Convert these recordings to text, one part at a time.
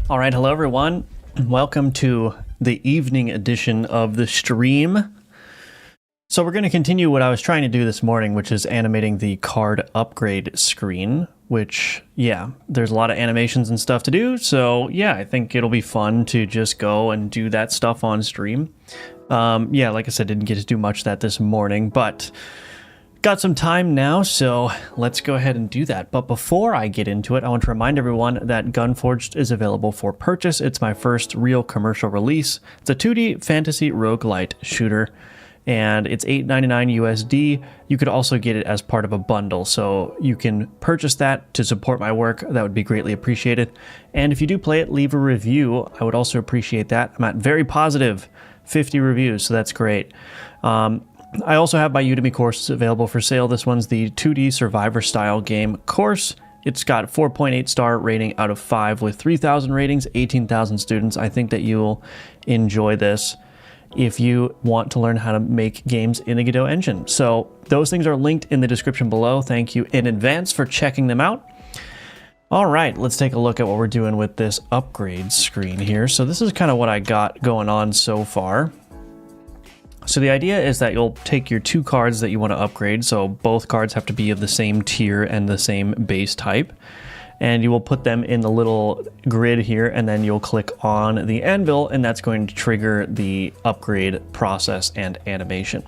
All right, hello everyone. Welcome to the evening edition of the stream. So we're going to continue what I was trying to do this morning, which is animating the card upgrade screen, which, yeah, there's a lot of animations and stuff to do. So yeah, I think it'll be fun to just go and do that stuff on stream. Yeah, like I said, didn't get to do much of that this morning, but got some time now, so let's go ahead and do that. But before I get into it, I want to remind everyone that Gunforged is available for purchase. It's my first real commercial release. It's a 2D fantasy roguelite shooter, and it's $8.99 USD. You could also get it as part of a bundle, so you can purchase that to support my work. That would be greatly appreciated. And if you do play it, leave a review. I would also appreciate that. I'm at very positive 50 reviews, so that's great. I also have my Udemy courses available for sale. This one's the 2D survivor style game course. It's got 4.8 star rating out of 5 with 3,000 ratings, 18,000 students. I think that you'll enjoy this if you want to learn how to make games in the Godot engine. So those things are linked in the description below. Thank you in advance for checking them out. All right, let's take a look at what we're doing with this upgrade screen here. So this is kind of what I got going on so far. So the idea is that you'll take your two cards that you want to upgrade. So both cards have to be of the same tier and the same base type. And you will put them in the little grid here, and then you'll click on the anvil, and that's going to trigger the upgrade process and animation.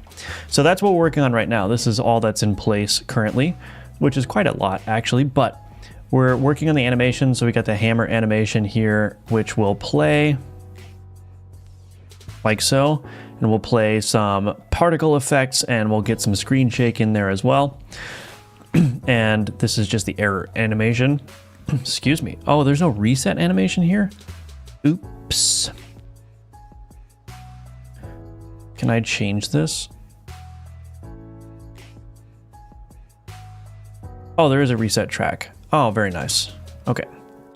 So that's what we're working on right now. This is all that's in place currently, which is quite a lot actually, but we're working on the animation. So we got the hammer animation here, which will play like so, and we'll play some particle effects, and we'll get some screen shake in there as well. And this is just the error animation. Excuse me. Oh, there's no reset animation here? Oops. Can I change this? Oh, there is a reset track. Oh, very nice. Okay.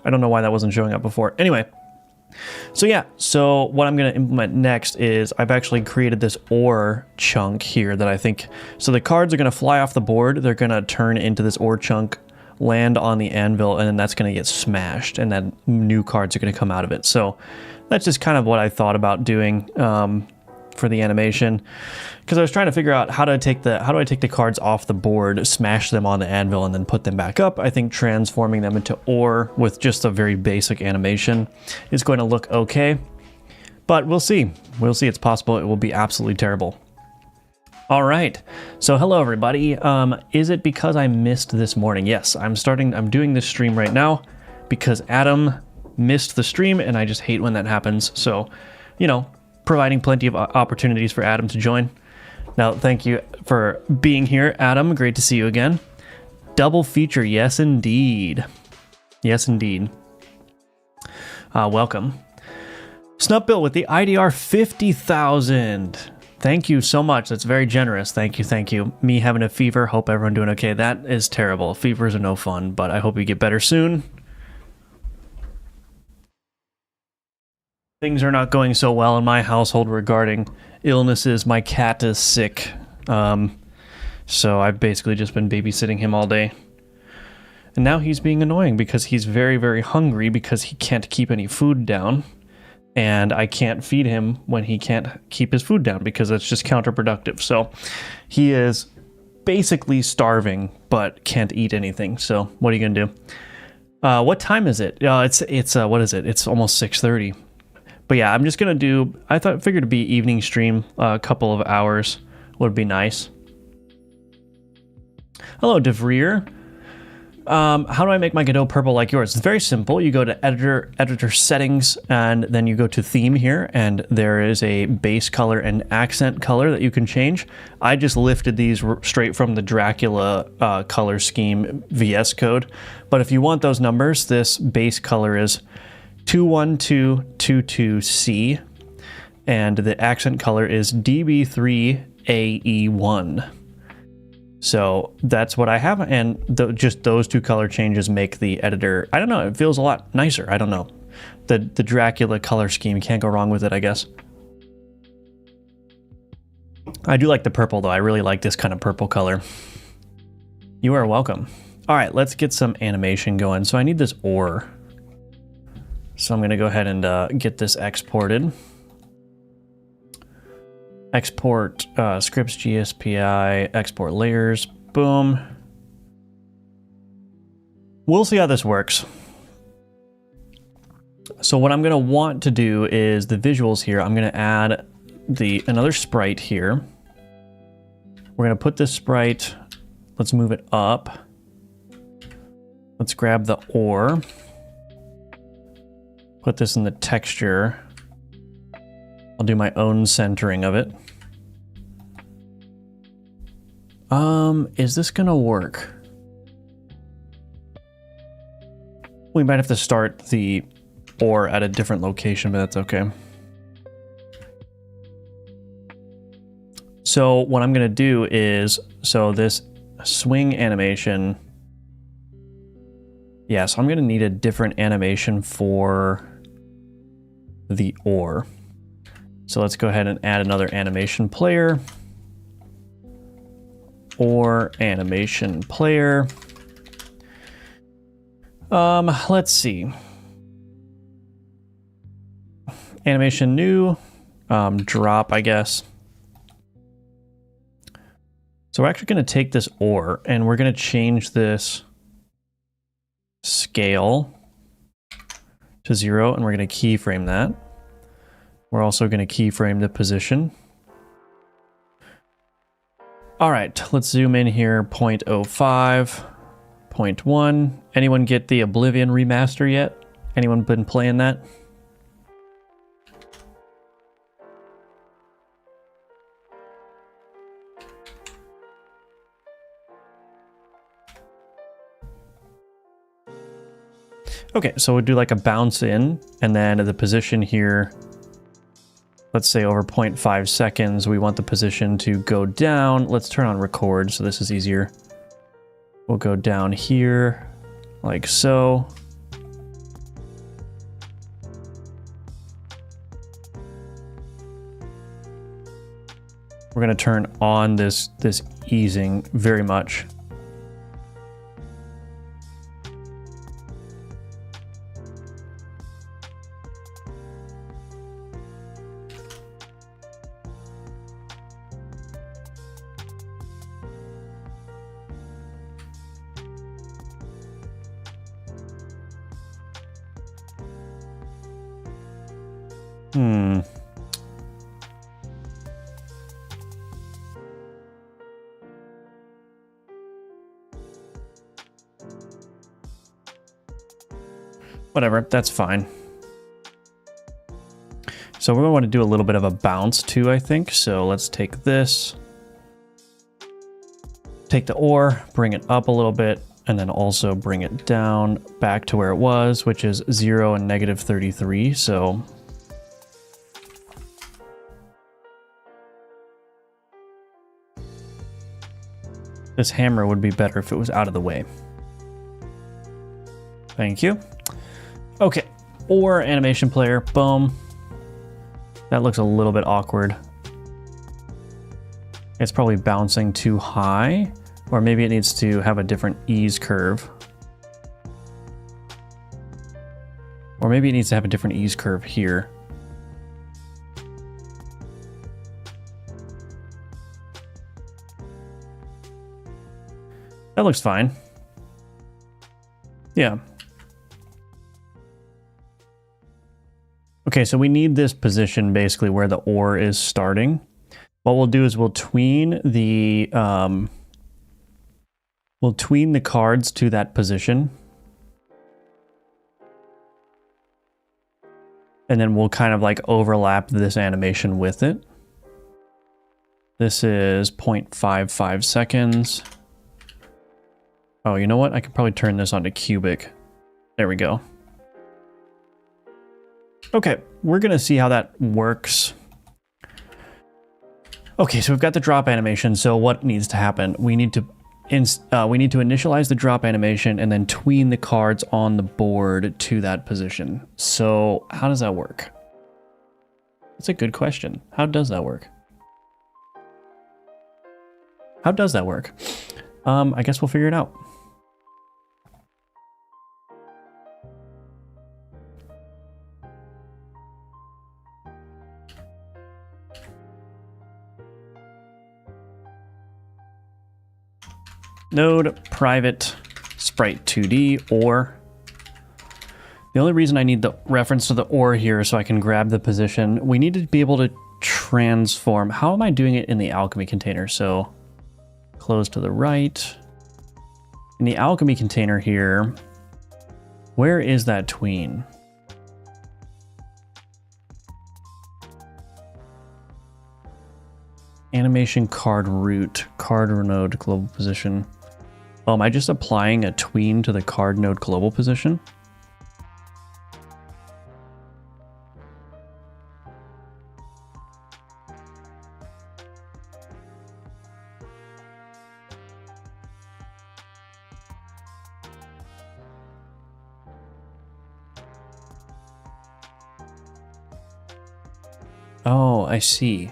I don't know why that wasn't showing up before. Anyway. So yeah, so what I'm going to implement next is I've actually created this ore chunk here that I think, so the cards are going to fly off the board, they're going to turn into this ore chunk, land on the anvil, and then that's going to get smashed, and then new cards are going to come out of it. So that's just kind of what I thought about doing for the animation, because I was trying to figure out how do I take the cards off the board, smash them on the anvil, and then put them back up. I think transforming them into ore with just a very basic animation is going to look okay, but we'll see. We'll see. It's possible it will be absolutely terrible. All right. So hello everybody. Is it because I missed this morning? Yes, I'm doing this stream right now because Adam missed the stream, and I just hate when that happens. So, you know, providing plenty of opportunities for Adam to join. Now, thank you for being here, Adam. Great to see you again. Double feature, yes indeed. Yes indeed. Welcome. Snupbill with the IDR 50,000. Thank you so much. That's very generous. Thank you, thank you. Me having a fever, hope everyone doing okay. That is terrible. Fevers are no fun, but I hope you get better soon. Things are not going so well in my household regarding illnesses. My cat is sick, so I've basically just been babysitting him all day. And now he's being annoying because he's very, very hungry because he can't keep any food down. And I can't feed him when he can't keep his food down because that's just counterproductive. So he is basically starving but can't eat anything. So what are you gonna do? What time is it? It's what is it? It's almost 6:30. But yeah, I'm just gonna do, figured to be evening stream, a couple of hours would be nice. Hello, DeVrier. How do I make my Godot purple like yours? It's very simple. You go to editor settings, and then you go to theme here, and there is a base color and accent color that you can change. I just lifted these straight from the Dracula color scheme VS Code. But if you want those numbers, this base color is 21222C, and the accent color is DB3AE1. So that's what I have, and just those two color changes make the editor, I don't know, it feels a lot nicer. I don't know. The Dracula color scheme, can't go wrong with it, I guess. I do like the purple though. I really like this kind of purple color. You are welcome. All right, let's get some animation going. So I need this ore. So I'm going to go ahead and get this exported. Export scripts GSPI, export layers, boom. We'll see how this works. So what I'm going to want to do is the visuals here. I'm going to add another sprite here. We're going to put this sprite, let's move it up. Let's grab the ore. Put this in the texture. I'll do my own centering of it. Is this gonna work? We might have to start the ore at a different location, but that's okay. So what I'm gonna do is, so this swing animation, yeah, so I'm gonna need a different animation for the ore. So let's go ahead and add another animation player. Or animation player. Let's see. Animation new, drop, I guess. So we're actually going to take this ore and we're going to change this scale to 0 and we're going to keyframe that. We're also going to keyframe the position. All right, let's zoom in here, 0.05, 0.1. Anyone get the Oblivion remaster yet? Anyone been playing that? Okay, so we'll do like a bounce in, and then the position here, let's say over 0.5 seconds, we want the position to go down. Let's turn on record, so this is easier. We'll go down here, like so. We're gonna turn on this easing very much. Whatever, that's fine. So we're going to want to do a little bit of a bounce too, I think. So let's take this, take the ore, bring it up a little bit, and then also bring it down back to where it was, which is 0 and -33. So this hammer would be better if it was out of the way. Thank you. Okay, or animation player, boom. That looks a little bit awkward. It's probably bouncing too high, or maybe it needs to have a different ease curve. Or maybe it needs to have a different ease curve here. That looks fine. Yeah. Okay, so we need this position basically where the ore is starting. What we'll do is we'll tween the cards to that position. And then we'll kind of like overlap this animation with it. This is 0.55 seconds. Oh, you know what? I could probably turn this onto cubic. There we go. Okay, we're gonna see how that works. Okay, so we've got the drop animation. So what needs to happen? We need to initialize the drop animation and then tween the cards on the board to that position. So how does that work? That's a good question. How does that work? How does that work? I guess we'll figure it out. Node private sprite 2D or. The only reason I need the reference to the or here so I can grab the position, we need to be able to transform. How am I doing it in the alchemy container? So close to the right. In the alchemy container here, where is that tween? Animation card root, card node global position. Oh, am I just applying a tween to the card node global position? Oh, I see.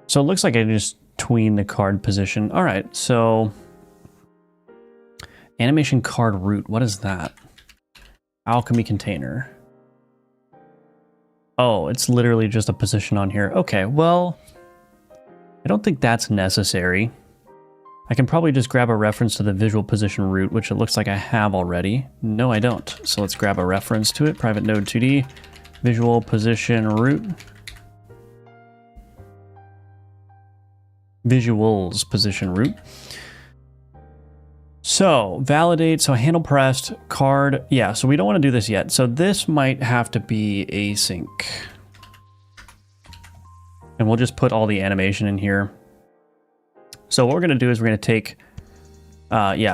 So it looks like I just tween the card position. All right, so animation card root, what is that? Alchemy container. Oh, it's literally just a position on here. Okay, well, I don't think that's necessary. I can probably just grab a reference to the visual position root, which it looks like I have already. No, I don't. So let's grab a reference to it. Private node 2D, visual position root. Visuals position root. So validate, so handle pressed, card. Yeah, so we don't want to do this yet. So this might have to be async. And we'll just put all the animation in here. So what we're going to do is we're going to take,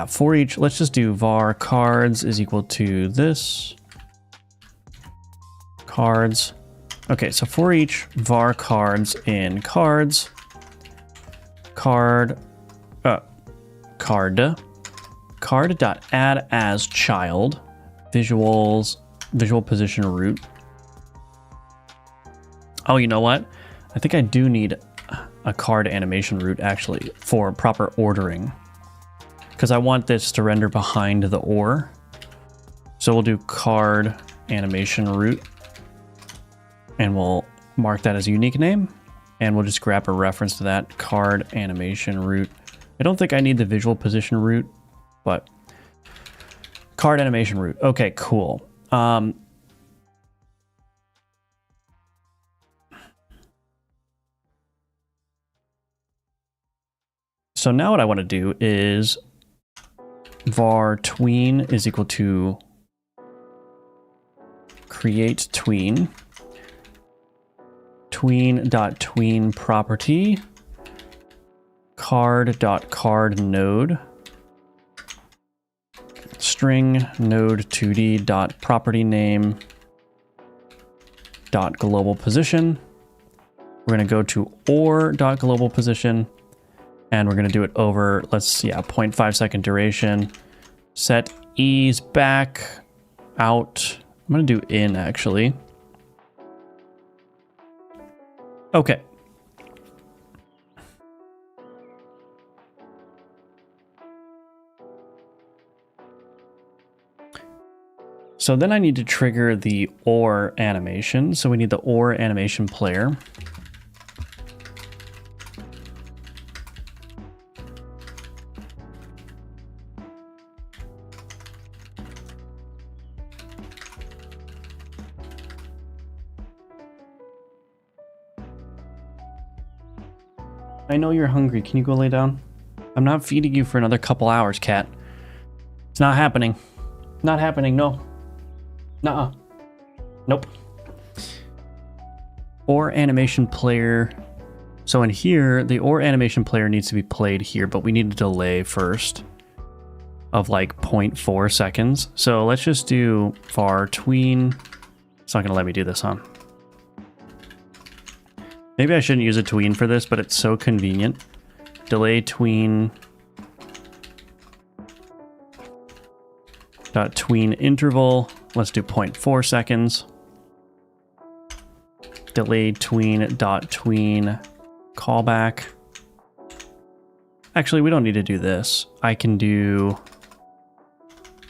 for each, let's just do var cards is equal to this. Cards. Okay, so for each var cards in cards, card dot add as child, visuals, visual position root. Oh, you know what? I think I do need a card animation root actually for proper ordering, because I want this to render behind the or. So we'll do card animation root and we'll mark that as a unique name, and we'll just grab a reference to that card animation root. I don't think I need the visual position root, but card animation root. Okay, cool. So now what I want to do is var tween is equal to create tween, tween.tween property, card.card node, string node 2D dot property name dot global position. We're going to go to or dot global position. And we're going to do it over, 0.5 second duration. Set ease back, out. I'm going to do in, actually. Okay. So then I need to trigger the or animation. So we need the or animation player. I know you're hungry. Can you go lay down? I'm not feeding you for another couple hours, cat. It's not happening. Not happening, no. Nuh-uh. Nope. Or animation player. So in here, the or animation player needs to be played here, but we need a delay first of like 0.4 seconds. So let's just do var tween. It's not going to let me do this, huh? Maybe I shouldn't use a tween for this, but it's so convenient. Delay tween. Dot tween interval. Let's do 0.4 seconds. Delay tween dot tween callback. Actually, we don't need to do this. I can do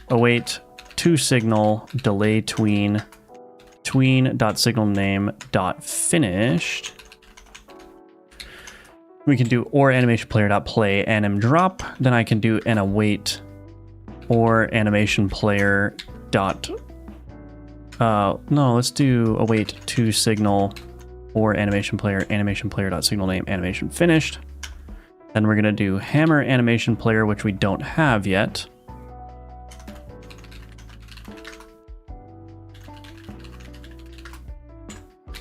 await to signal delay tween dot signal name dot finished. We can do or animation player dot play anim drop. Then I can do an await or animation player dot no, let's do await to signal or animation player dot signal name animation finished. Then we're gonna do hammer animation player, which we don't have yet.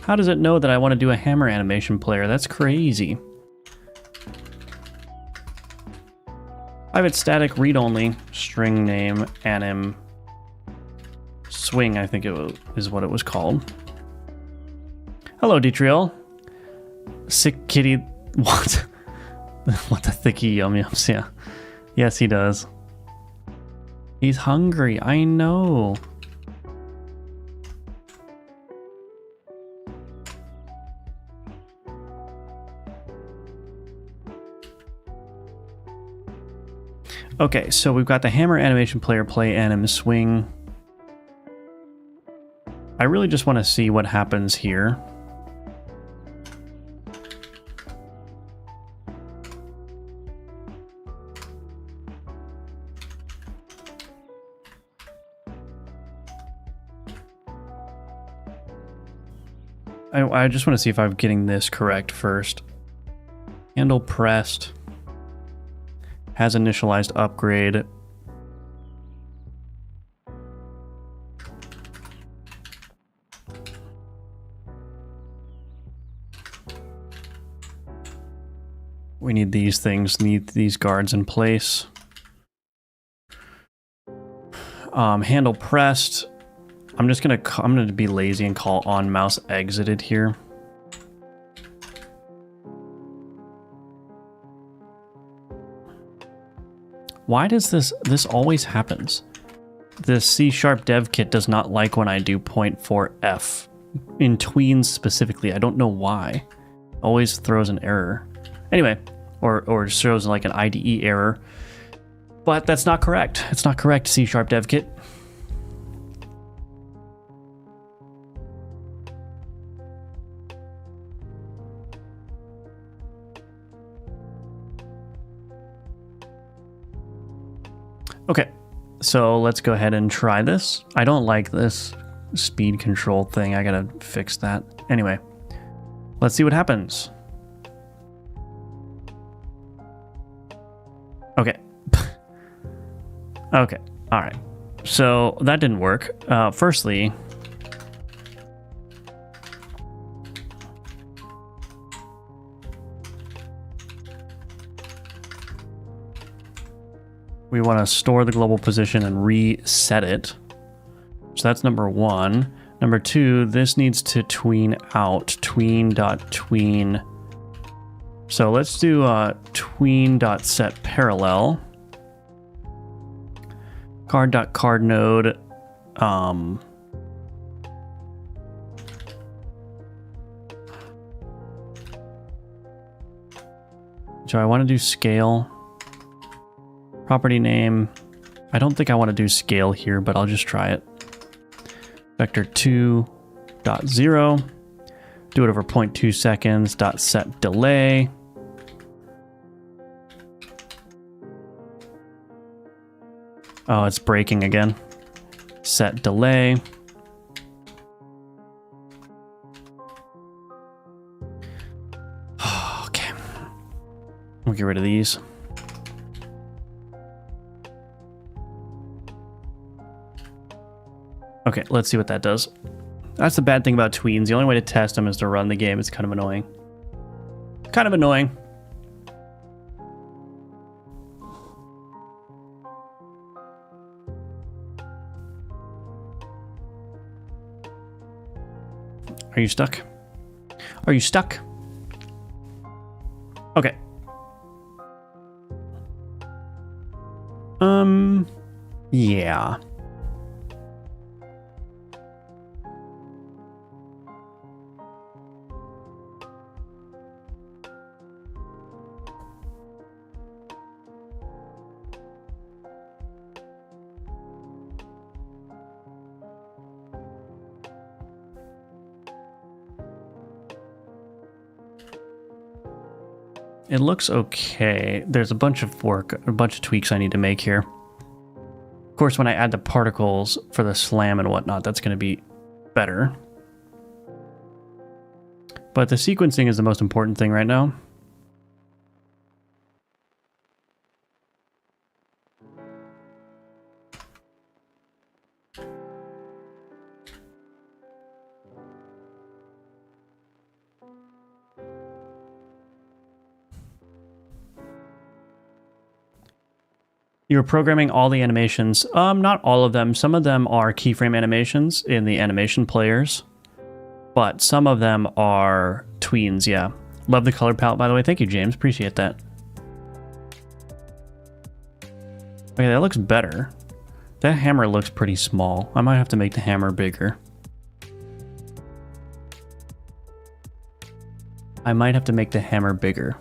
How does it know that I want to do a hammer animation player? That's crazy. I have it static read only, string name, anim, swing, I think is what it was called. Hello, Detriel. Sick kitty. What? What the thicky yum yums, yeah. Yes, he does. He's hungry, I know. Okay, so we've got the hammer animation player play anim swing. I really just want to see what happens here. I just want to see if I'm getting this correct first. Handle pressed. Has initialized upgrade. We need these things, need these guards in place. Handle pressed. I'm gonna be lazy and call on mouse exited here. Why does this always happens? The C# dev kit does not like when I do 0.4f in tweens specifically. I don't know why. Always throws an error. Anyway, or shows like an IDE error. But that's not correct. It's not correct, C# dev kit. Okay, so let's go ahead and try this. I don't like this speed control thing. I gotta fix that. Anyway, let's see what happens. Okay. Okay, all right. So that didn't work. Firstly, we want to store the global position and reset it. So that's number one. Number two, this needs to tween out. Tween.tween. So let's do tween.set parallel. Card.card node. So I want to do scale. Property name. I don't think I want to do scale here, but I'll just try it. Vector 2.0. Do it over 0.2 seconds. Set delay. Oh, it's breaking again. Set delay. Okay. We'll get rid of these. Okay, let's see what that does. That's the bad thing about tweens. The only way to test them is to run the game. It's kind of annoying. Kind of annoying. Are you stuck? Are you stuck? Okay. Yeah. It looks okay. There's a bunch of work, a bunch of tweaks I need to make here. Of course, when I add the particles for the slam and whatnot, that's going to be better. But the sequencing is the most important thing right now. You're programming all the animations. Not all of them. Some of them are keyframe animations in the animation players, but some of them are tweens, yeah. Love the color palette, by the way. Thank you, James. Appreciate that. Okay, that looks better. That hammer looks pretty small. I might have to make the hammer bigger. I might have to make the hammer bigger.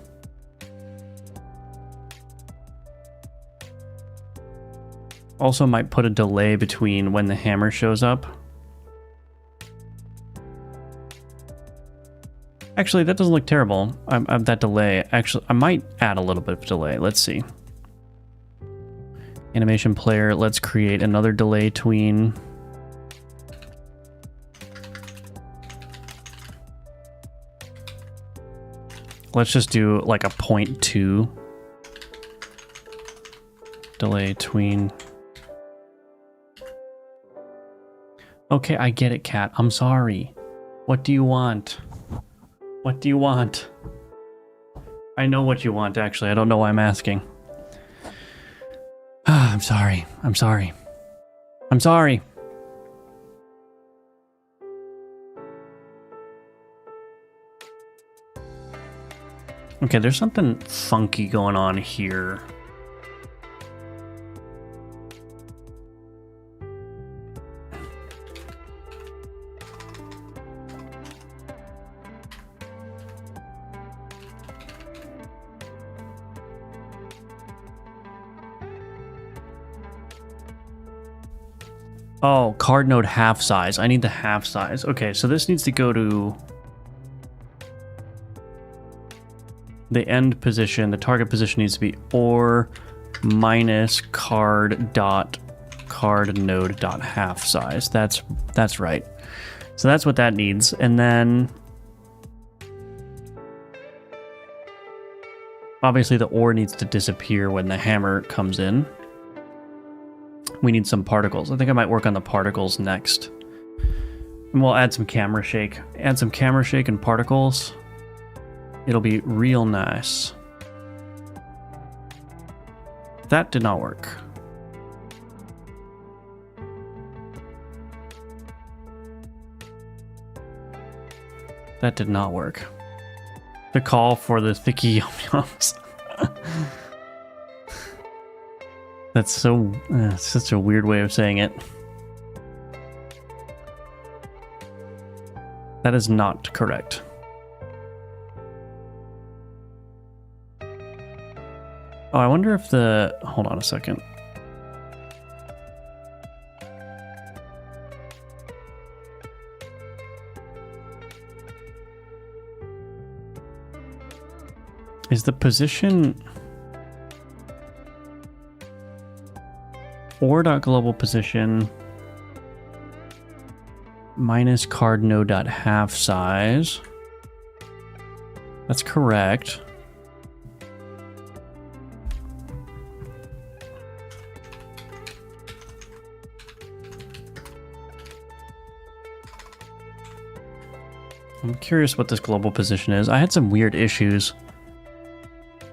also might put a delay between when the hammer shows up. Actually, that doesn't look terrible. That delay. Actually, I might add a little bit of delay. Let's see. Animation player. Let's create another delay tween. Let's just do like a 0.2 delay tween. Okay, I get it, Cat. I'm sorry. What do you want? What do you want? I know what you want, actually. I don't know why I'm asking. I'm sorry. I'm sorry. I'm sorry. Okay, there's something funky going on here. Oh, card node half size. I need the half size. Okay, so this needs to go to the end position. The target position needs to be or minus card node dot half size. That's right. So that's what that needs. And then obviously the or needs to disappear when the hammer comes in. We need some particles. I think I might work on the particles next. And we'll add some camera shake. Add some camera shake and particles. It'll be real nice. That did not work. That did not work. The call for the thicky yum-yums. That's so... such a weird way of saying it. That is not correct. Oh, I wonder if the... Hold on a second. Is the position... or.global position minus card node dot half size. That's correct. I'm curious what this global position is. I had some weird issues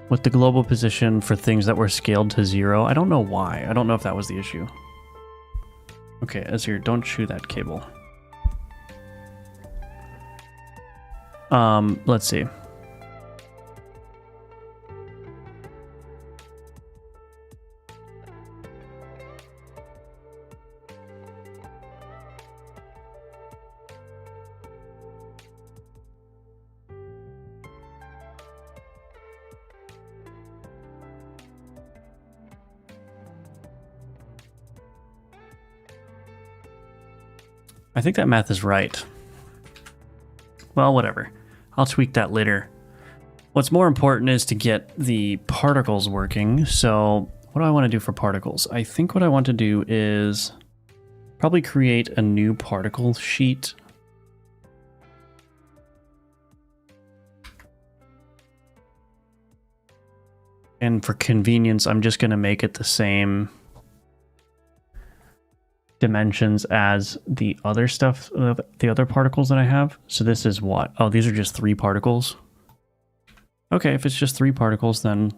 with the global position for things that were scaled to 0. I don't know why. I don't know if that was the issue. Okay, Azir, don't chew that cable. Let's see. I think that math is right. Well, whatever. I'll tweak that later. What's more important is to get the particles working. So what do I want to do for particles? I think what I want to do is probably create a new particle sheet. And for convenience, I'm just going to make it the same dimensions as the other stuff, the other particles that I have. So this is what? Oh, these are just 3 particles. Okay, if it's just 3 particles, then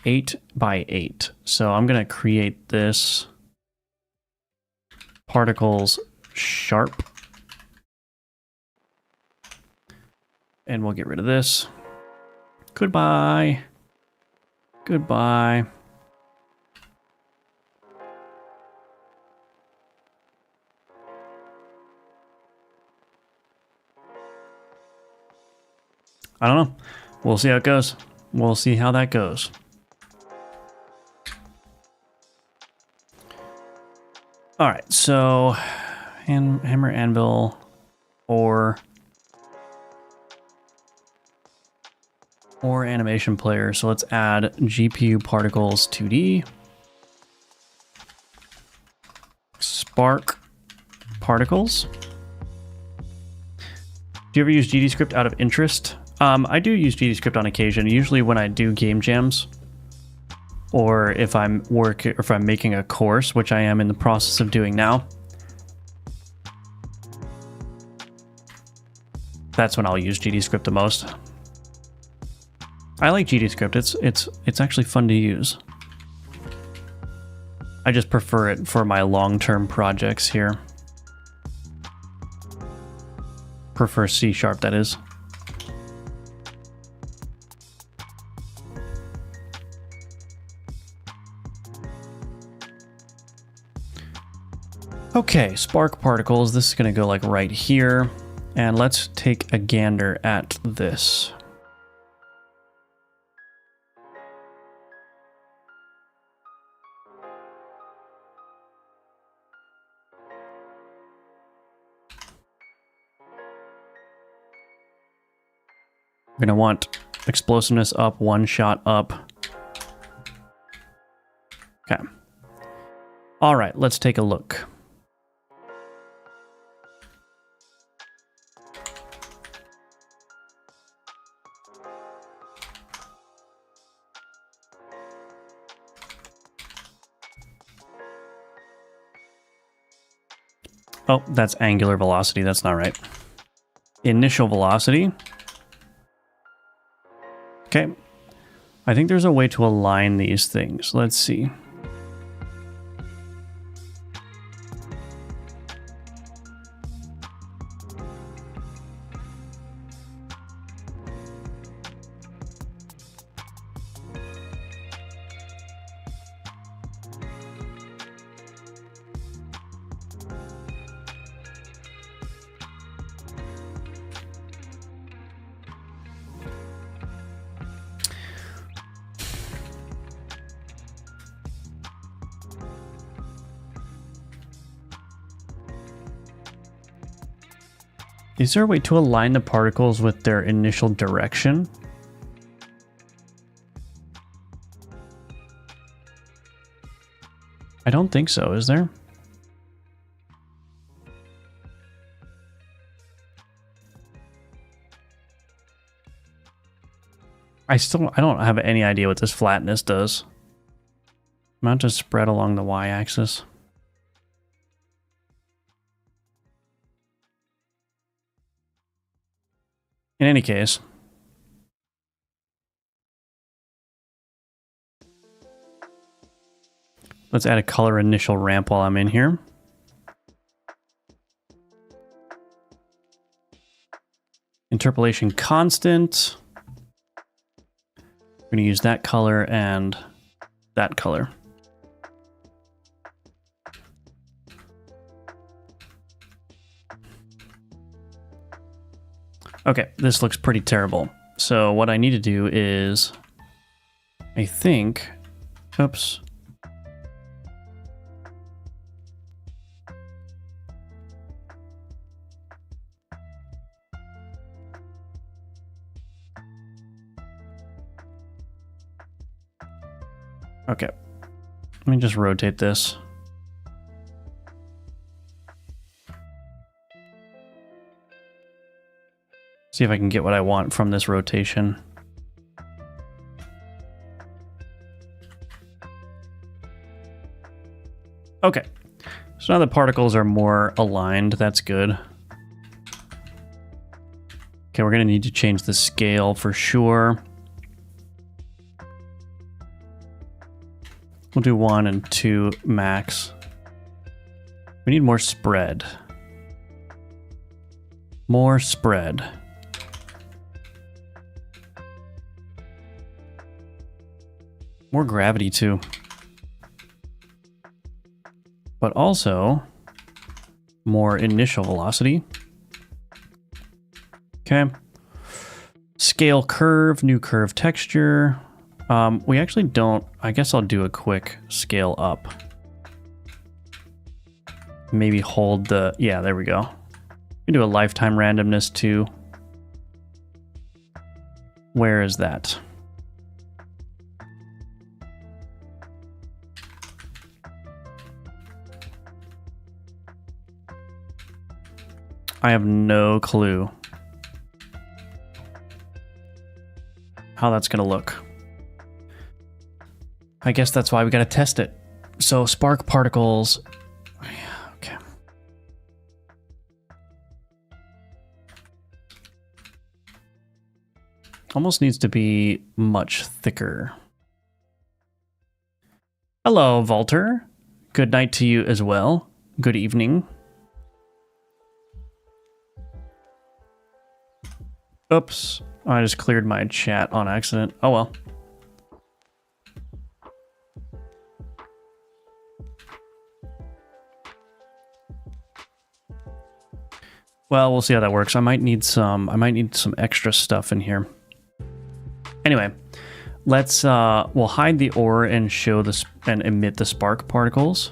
8 by 8. So I'm going to create this particles sharp. And we'll get rid of this. Goodbye. Goodbye. I don't know. We'll see how it goes. We'll see how that goes. All right, so hammer, anvil, or animation player. So let's add GPU particles 2D. Spark particles. Do you ever use GDScript out of interest? I do use GDScript on occasion, usually when I do game jams, or if I'm making a course, which I am in the process of doing now. That's when I'll use GDScript the most. I like GDScript. It's actually fun to use. I just prefer it for my long-term projects here. Prefer C#, that is. Okay, spark particles. This is going to go like right here. And let's take a gander at this. We're going to want explosiveness up, one shot up. Okay. All right, let's take a look. Oh, that's angular velocity. That's not right. Initial velocity. Okay. I think there's a way to align these things. Let's see. Is there a way to align the particles with their initial direction? I don't think so, is there? I don't have any idea what this flatness does. Amount of spread along the y-axis. In any case, let's add a color initial ramp while I'm in here. Interpolation constant. We're going to use that color and that color. Okay, this looks pretty terrible. So what I need to do is, I think, oops. Okay, let me just rotate this. See if I can get what I want from this rotation. Okay, so now the particles are more aligned. That's good. Okay, we're gonna need to change the scale for sure. We'll do 1 and 2 max. We need more spread. More spread. More gravity too. But also more initial velocity. Okay. Scale curve, new curve texture. We actually don't, I guess I'll do a quick scale up. maybe hold the, yeah, there we go. We can do a lifetime randomness too. Where is that? I have no clue how that's going to look. I guess that's why we got to test it. So spark particles. Okay. Almost needs to be much thicker. Hello, Walter. Good night to you as well. Good evening. Oops, I just cleared my chat on accident. Oh well. Well, we'll see how that works. I might need some extra stuff in here. Anyway, let's we'll hide the ore and show this and emit the spark particles.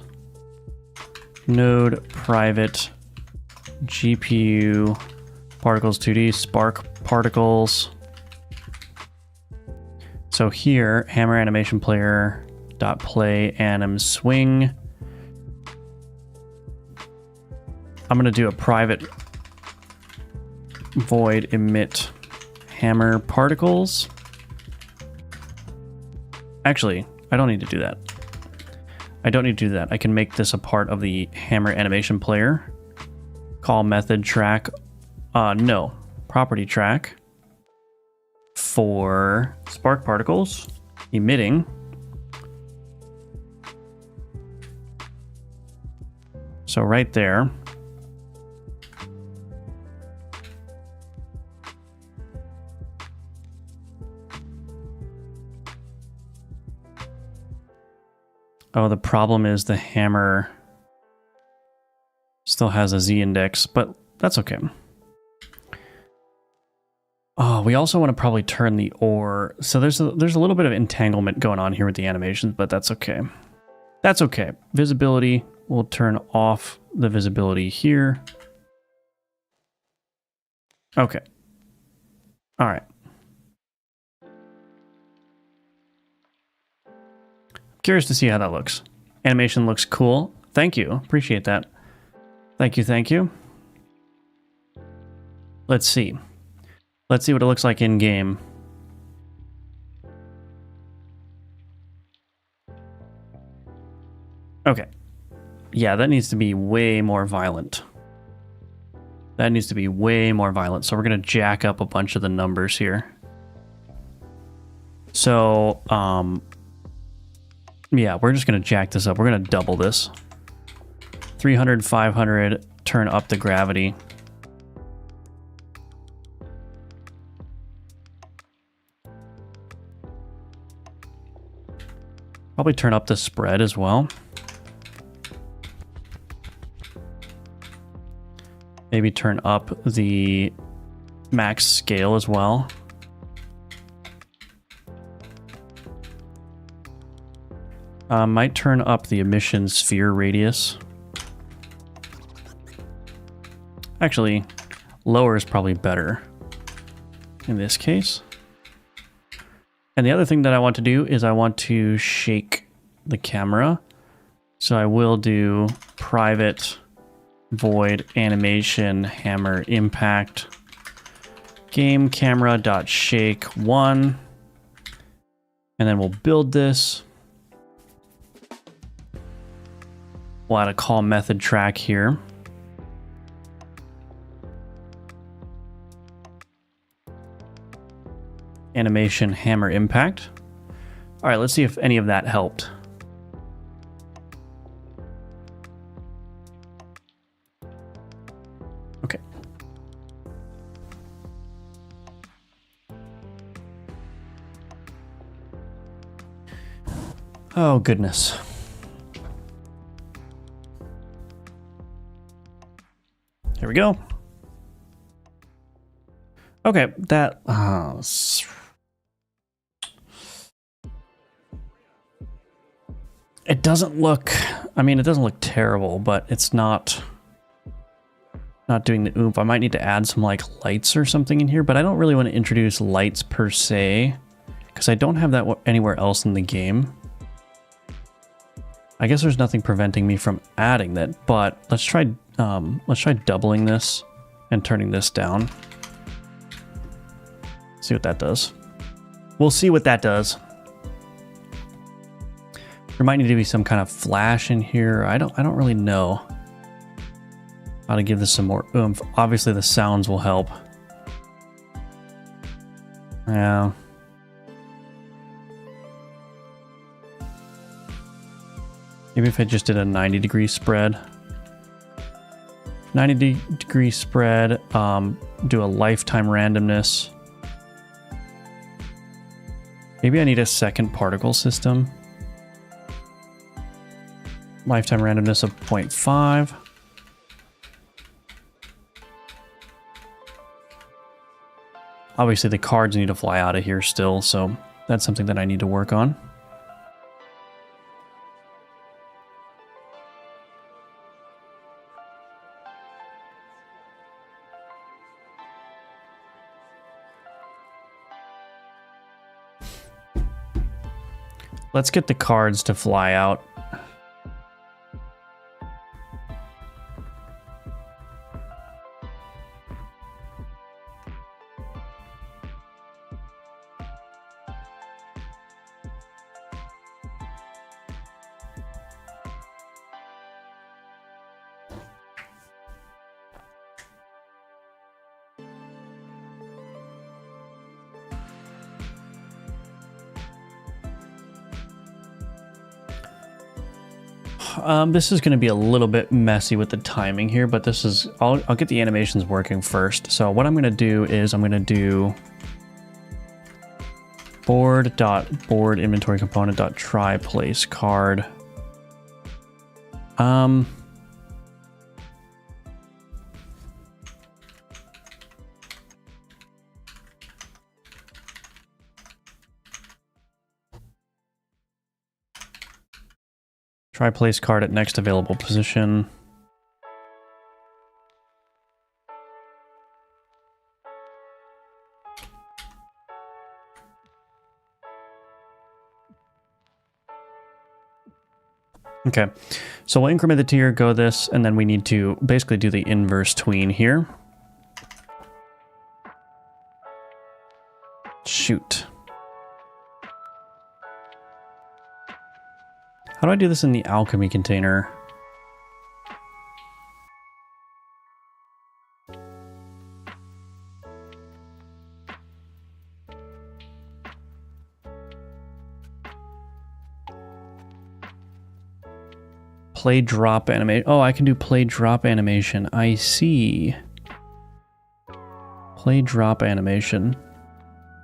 Node private GPU particles 2D spark particles. So here, hammer animation player dot play anim swing. I'm gonna do a private void emit hammer particles. Actually, I don't need to do that. I don't need to do that. I can make this a part of the hammer animation player. Call method track. No. Property track for spark particles emitting. So right there. Oh, the problem is the hammer still has a Z index, but that's okay. Oh, we also want to probably turn the ore. So there's a little bit of entanglement going on here with the animations, but that's okay. That's okay. Visibility, we'll turn off the visibility here. Okay. All right. Curious to see how that looks. Animation looks cool. Thank you. Appreciate that. Thank you. Thank you. Let's see. Let's see what it looks like in game. Okay. Yeah, that needs to be way more violent. That needs to be way more violent. So we're going to jack up a bunch of the numbers here. So, yeah, we're just going to jack this up. We're going to double this. 300, 500, turn up the gravity. Probably turn up the spread as well. Maybe turn up the max scale as well. Might turn up the emission sphere radius. Actually, lower is probably better in this case. And the other thing that I want to do is I want to shake the camera. So I will do private void animation hammer impact game camera dot shake 1, and then we'll build this. We'll add a call method track here. Animation hammer impact. All right, let's see if any of that helped. Okay. Oh, goodness. Here we go. Okay, that... It doesn't look, I mean, it doesn't look terrible, but it's not doing the oomph. I might need to add some like lights or something in here, but I don't really want to introduce lights per se because I don't have that anywhere else in the game. I guess there's nothing preventing me from adding that, but let's try doubling this and turning this down. See what that does. We'll see what that does. There might need to be some kind of flash in here. I don't really know how to give this some more oomph. Obviously the sounds will help. Yeah. Maybe if I just did a 90-degree spread. 90-degree spread, do a lifetime randomness. Maybe I need a second particle system. Lifetime randomness of 0.5. Obviously the cards need to fly out of here still, so that's something that I need to work on. Let's get the cards to fly out. This is going to be a little bit messy with the timing here, but this is, I'll get the animations working first. So what I'm going to do is I'm going to do board inventory component try place card. Try place card at next available position. Okay, so we'll increment the tier, go this, and then we need to basically do the inverse tween here. Shoot. How do I do this in the alchemy container? Play drop animation. Oh, I can do play drop animation. I see. Play drop animation.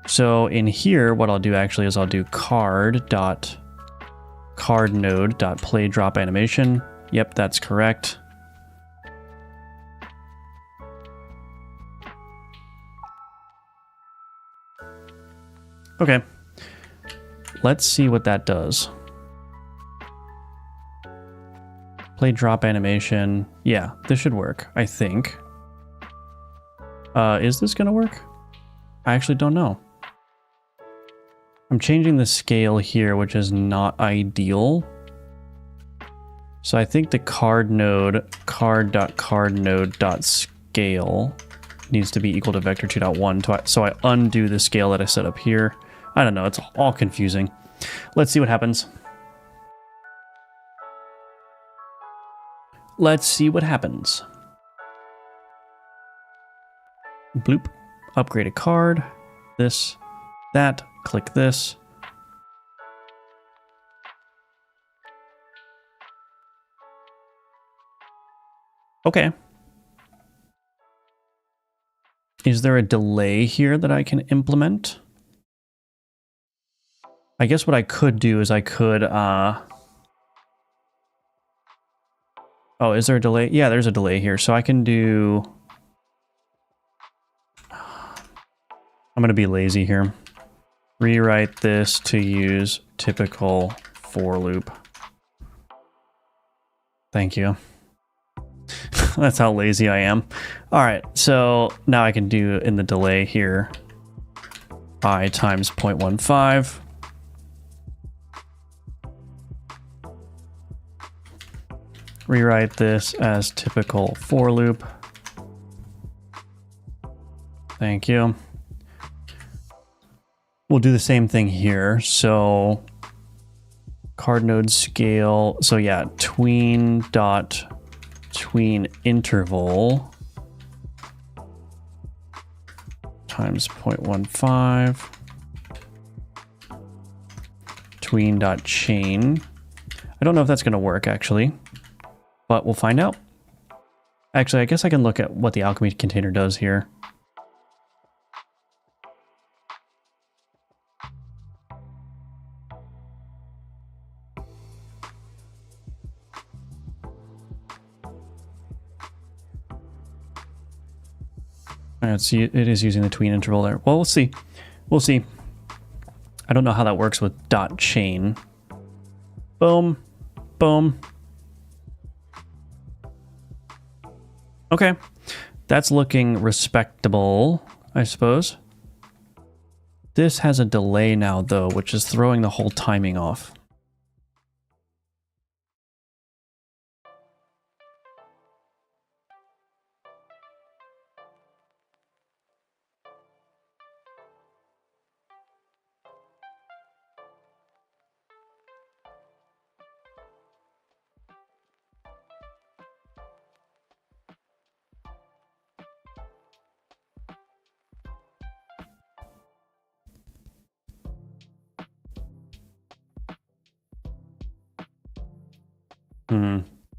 So in here, what I'll do actually is I'll do card.cardNode.play drop animation. Yep, that's correct. Okay. Let's see what that does. Play drop animation. Yeah, this should work, I think. Is this gonna work? I actually don't know. I'm changing the scale here, which is not ideal. So I think the card node, card.cardNode.scale needs to be equal to vector 2.1. So I undo the scale that I set up here. I don't know, it's all confusing. Let's see what happens. Let's see what happens. Bloop. Upgrade a card. This, that. Click this. Okay. Is there a delay here that I can implement? I guess what I could do is I could, oh, is there a delay? Yeah, there's a delay here. So I can do, I'm going to be lazy here. Rewrite this to use typical for loop. Thank you. That's how lazy I am. All right, so now I can do in the delay here, I times 0.15. Rewrite this as typical for loop. Thank you. We'll do the same thing here. So card node scale. So yeah, tween interval times 0.15 tween.chain. I don't know if that's going to work actually, but we'll find out. Actually, I guess I can look at what the alchemy container does here. See, it is using the tween interval there. Well, we'll see. We'll see. I don't know how that works with dot chain. Boom. Boom. Okay. That's looking respectable, I suppose. This has a delay now, though, which is throwing the whole timing off.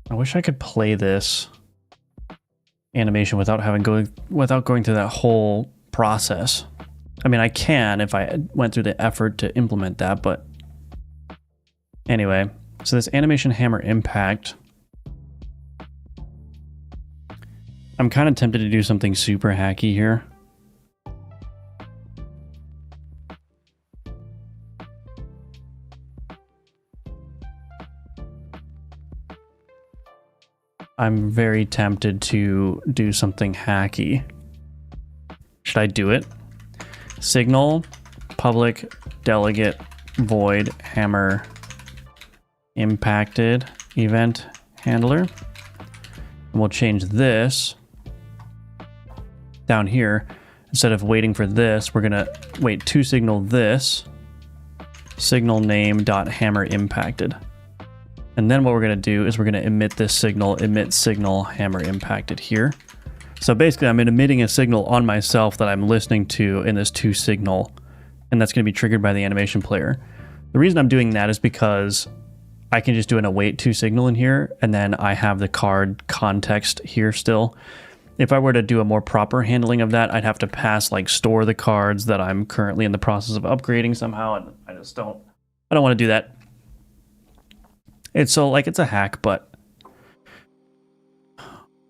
I wish I could play this animation without going through that whole process. I mean, I can if I went through the effort to implement that, but anyway. So this animation hammer impact. I'm kind of tempted to do something super hacky here. I'm very tempted to do something hacky. Should I do it? Signal, public, delegate, void, hammer, impacted, event handler. And we'll change this down here. Instead of waiting for this, we're gonna wait to signal this, signal name dot hammer impacted. And then what we're going to do is we're going to emit this signal, emit signal, hammer impacted here. So basically I'm emitting a signal on myself that I'm listening to in this to signal, and that's going to be triggered by the animation player. The reason I'm doing that is because I can just do an await to signal in here, and then I have the card context here still. If I were to do a more proper handling of that, I'd have to pass like store the cards that I'm currently in the process of upgrading somehow, and I don't want to do that. It's it's a hack, but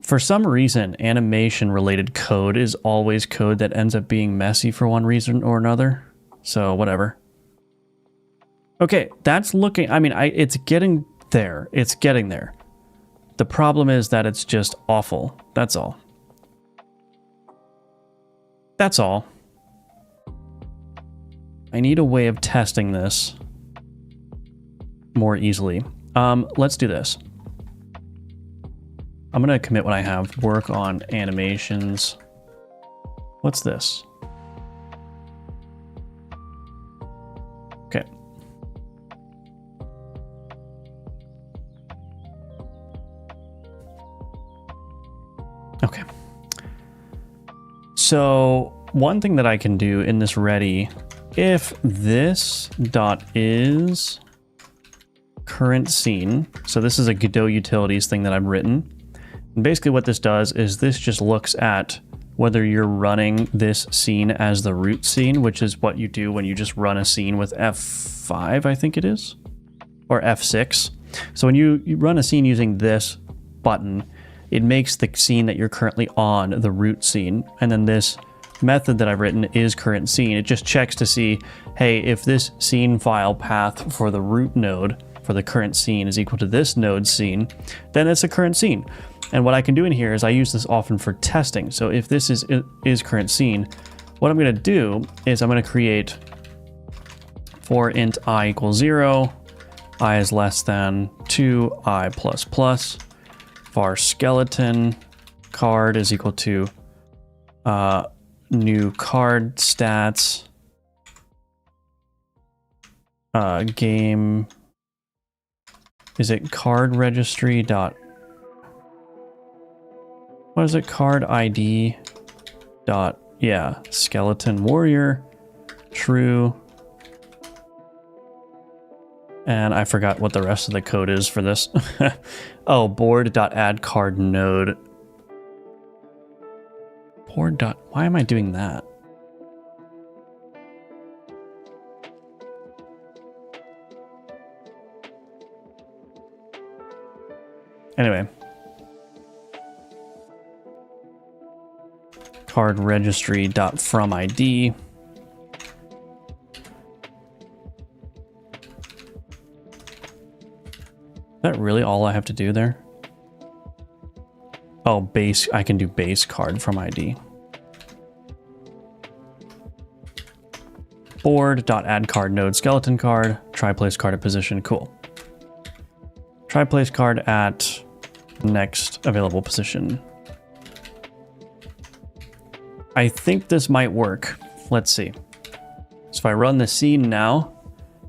for some reason, animation related code is always code that ends up being messy for one reason or another. So whatever. Okay, that's looking, I mean, it's getting there. It's getting there. The problem is that it's just awful. That's all. That's all. I need a way of testing this more easily. Let's do this. I'm going to commit what I have. Work on animations. What's this? Okay. Okay. So one thing that I can do in this ready, if this dot is current scene. So this is a Godot utilities thing that I've written. And basically what this does is this just looks at whether you're running this scene as the root scene, which is what you do when you just run a scene with F5, I think it is, or F6. So when you run a scene using this button, it makes the scene that you're currently on the root scene. And then this method that I've written is current scene. It just checks to see, hey, if this scene file path for the root node for the current scene is equal to this node scene, then it's a current scene. And what I can do in here is I use this often for testing. So if this is current scene, what I'm going to do is I'm going to create for int I equals 0, I is less than 2, I plus plus, var skeleton card is equal to new card stats, game, is it card registry dot, what is it, card ID dot, yeah, skeleton warrior, true. And I forgot what the rest of the code is for this. Oh, board.addCardNode. Why am I doing that? Anyway. Card registry.fromID. Is that really all I have to do there? Oh, base, I can do base card from ID. Board.addCardNode skeleton card, try place card at position, cool. Try place card at next available position. I think this might work. Let's see. So if I run the scene now,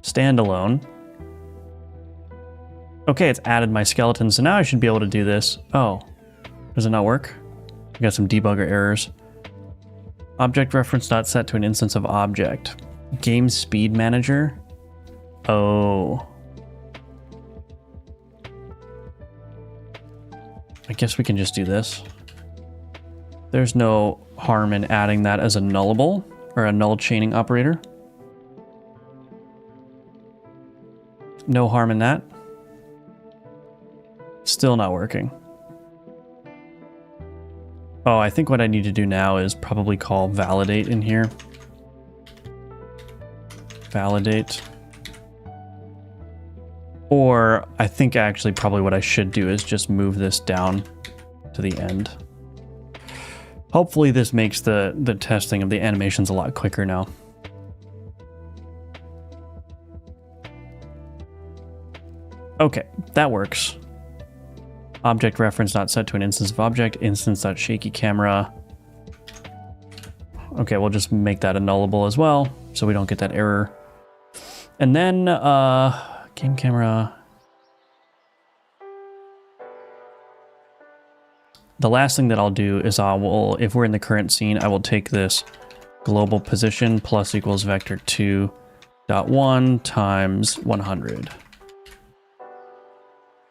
standalone. Okay, it's added my skeleton, so now I should be able to do this. Oh, does it not work? I got some debugger errors. Object reference not set to an instance of object. Game speed manager. Oh. I guess we can just do this. There's no harm in adding that as a nullable or a null chaining operator. No harm in that. Still not working. Oh, I think what I need to do now is probably call validate in here. Validate. Or I think actually probably what I should do is just move this down to the end. Hopefully this makes the testing of the animations a lot quicker now. Okay, that works. Object reference not set to an instance of object, instance.shaky camera. Okay, we'll just make that a nullable as well, so we don't get that error. And then, game camera. The last thing that I'll do is if we're in the current scene, I will take this global position plus equals vector 2.1 times 100.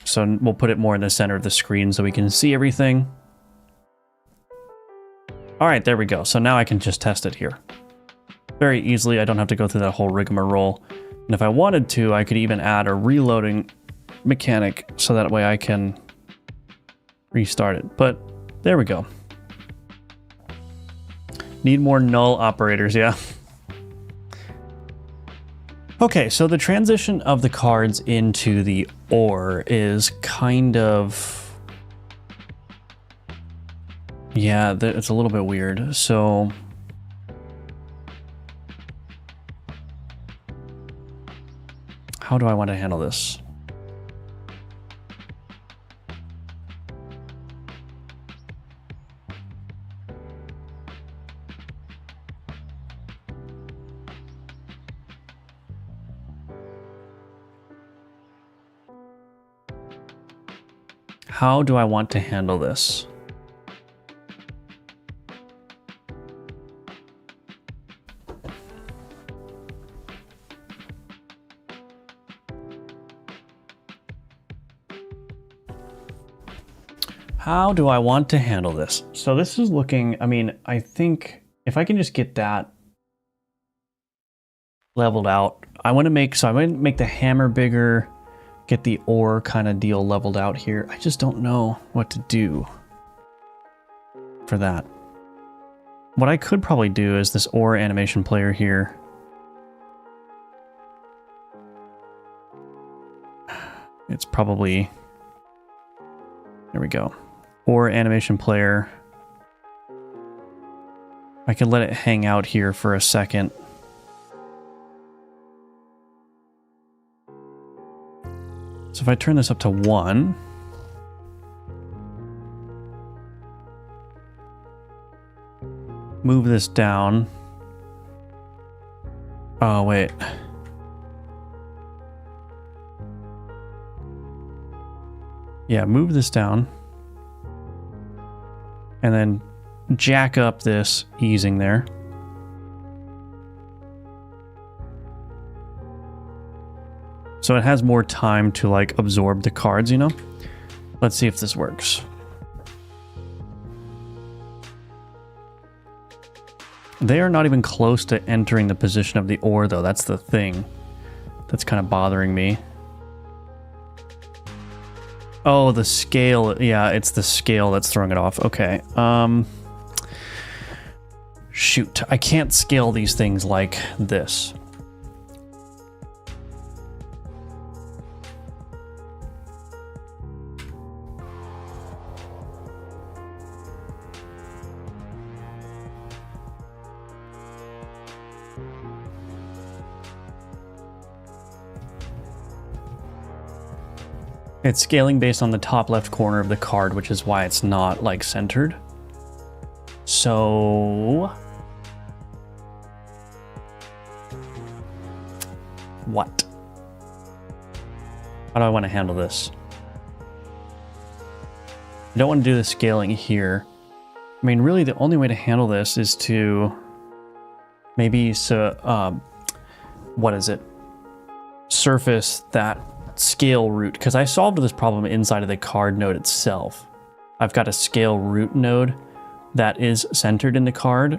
So we'll put it more in the center of the screen so we can see everything. All right, there we go. So now I can just test it here. Very easily, I don't have to go through that whole rigmarole. And if I wanted to, I could even add a reloading mechanic so that way I can restart it. But there we go. Need more null operators, yeah. Okay, so the transition of the cards into the OR is kind of... yeah, it's a little bit weird. So... how do I want to handle this? How do I want to handle this? How do I want to handle this? So this is looking, I mean, I think if I can just get that leveled out, I want to make the hammer bigger, get the OR kind of deal leveled out here. I just don't know what to do for that. What I could probably do is this OR animation player here. It's probably, there we go. Or animation player. I could let it hang out here for a second. So if I turn this up to 1, move this down. Oh, wait. Yeah, move this down. And then jack up this easing there. So it has more time to like absorb the cards, you know? Let's see if this works. They are not even close to entering the position of the ore though. That's the thing that's kind of bothering me. Oh, the scale. Yeah, it's the scale that's throwing it off. Okay. Shoot, I can't scale these things like this. It's scaling based on the top left corner of the card, which is why it's not like centered. So what? How do I want to handle this? I don't want to do the scaling here. I mean, really the only way to handle this is to maybe what is it? Surface that scale root, because I solved this problem inside of the card node itself. I've got a scale root node that is centered in the card,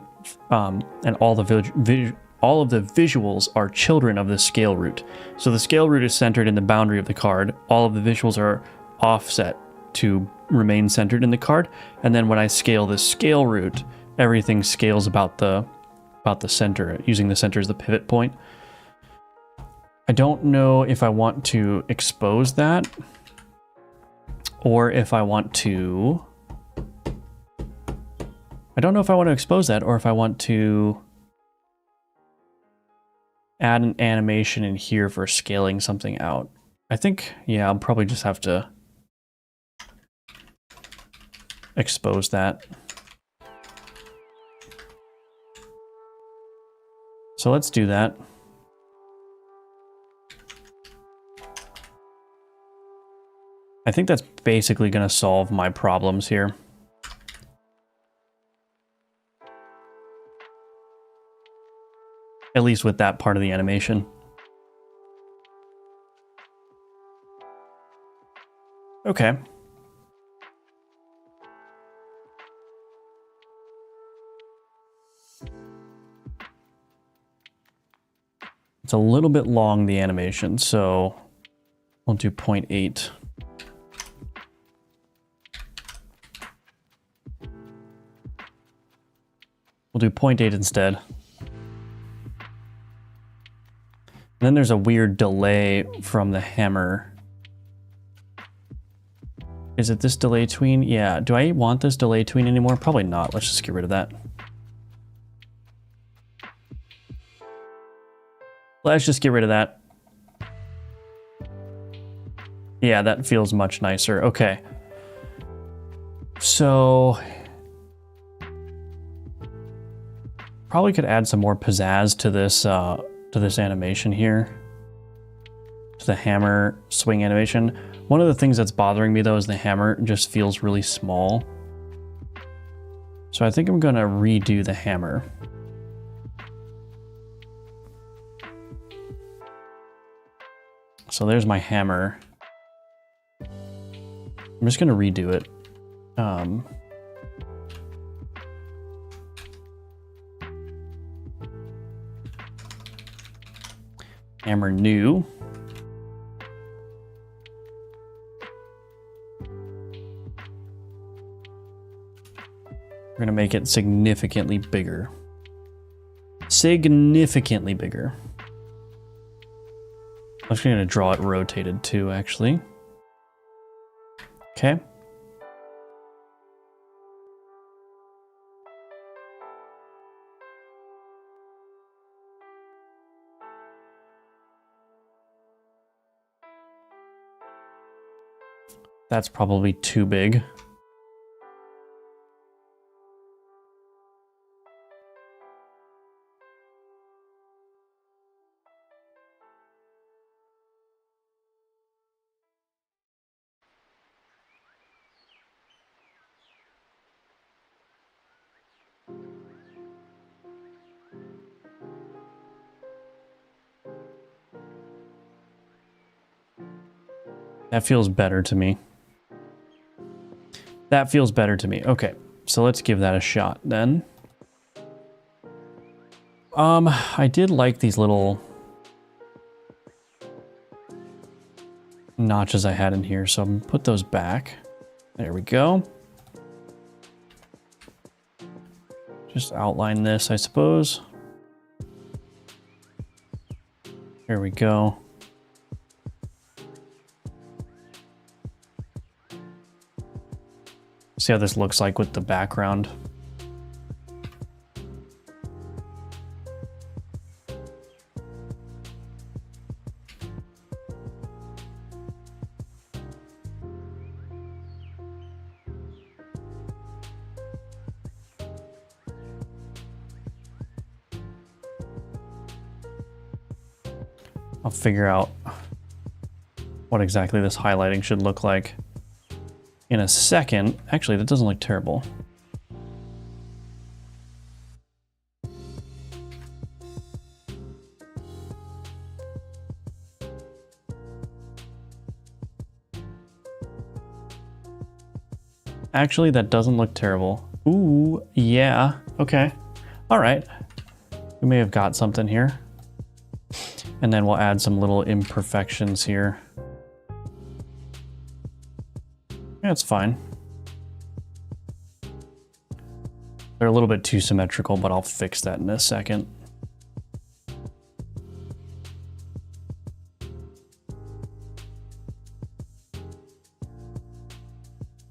and all of the visuals are children of the scale root. So the scale root is centered in the boundary of the card. All of the visuals are offset to remain centered in the card, and then when I scale the scale root, everything scales about the center, using the center as the pivot point. I don't know if I want to expose that or if I want to... I don't know if I want to expose that or if I want to add an animation in here for scaling something out. I think, yeah, I'll probably just have to expose that. So let's do that. I think that's basically going to solve my problems here. At least with that part of the animation. Okay. It's a little bit long, the animation, so we'll do 0.8. We'll do 0.8 instead. And then there's a weird delay from the hammer. Is it this delay tween? Yeah. Do I want this delay tween anymore? Probably not. Let's just get rid of that. Let's just get rid of that. Yeah, that feels much nicer. Okay. So... probably could add some more pizzazz to this animation here, to the hammer swing animation. One of the things that's bothering me though is the hammer just feels really small. So I think I'm gonna redo the hammer. So there's my hammer. I'm just gonna redo it. Hammer new. We're gonna make it significantly bigger. Significantly bigger. I'm just gonna draw it rotated too, actually. Okay. That's probably too big. That feels better to me. That feels better to me. Okay, so let's give that a shot then. I did like these little notches I had in here, so I'm gonna put those back. There we go. Just outline this, I suppose. There we go. See how this looks like with the background. I'll figure out what exactly this highlighting should look like in a second. Actually, that doesn't look terrible. Actually, that doesn't look terrible. Ooh, yeah. Okay. All right. We may have got something here. And then we'll add some little imperfections here. Yeah, it's fine. They're a little bit too symmetrical, but I'll fix that in a second.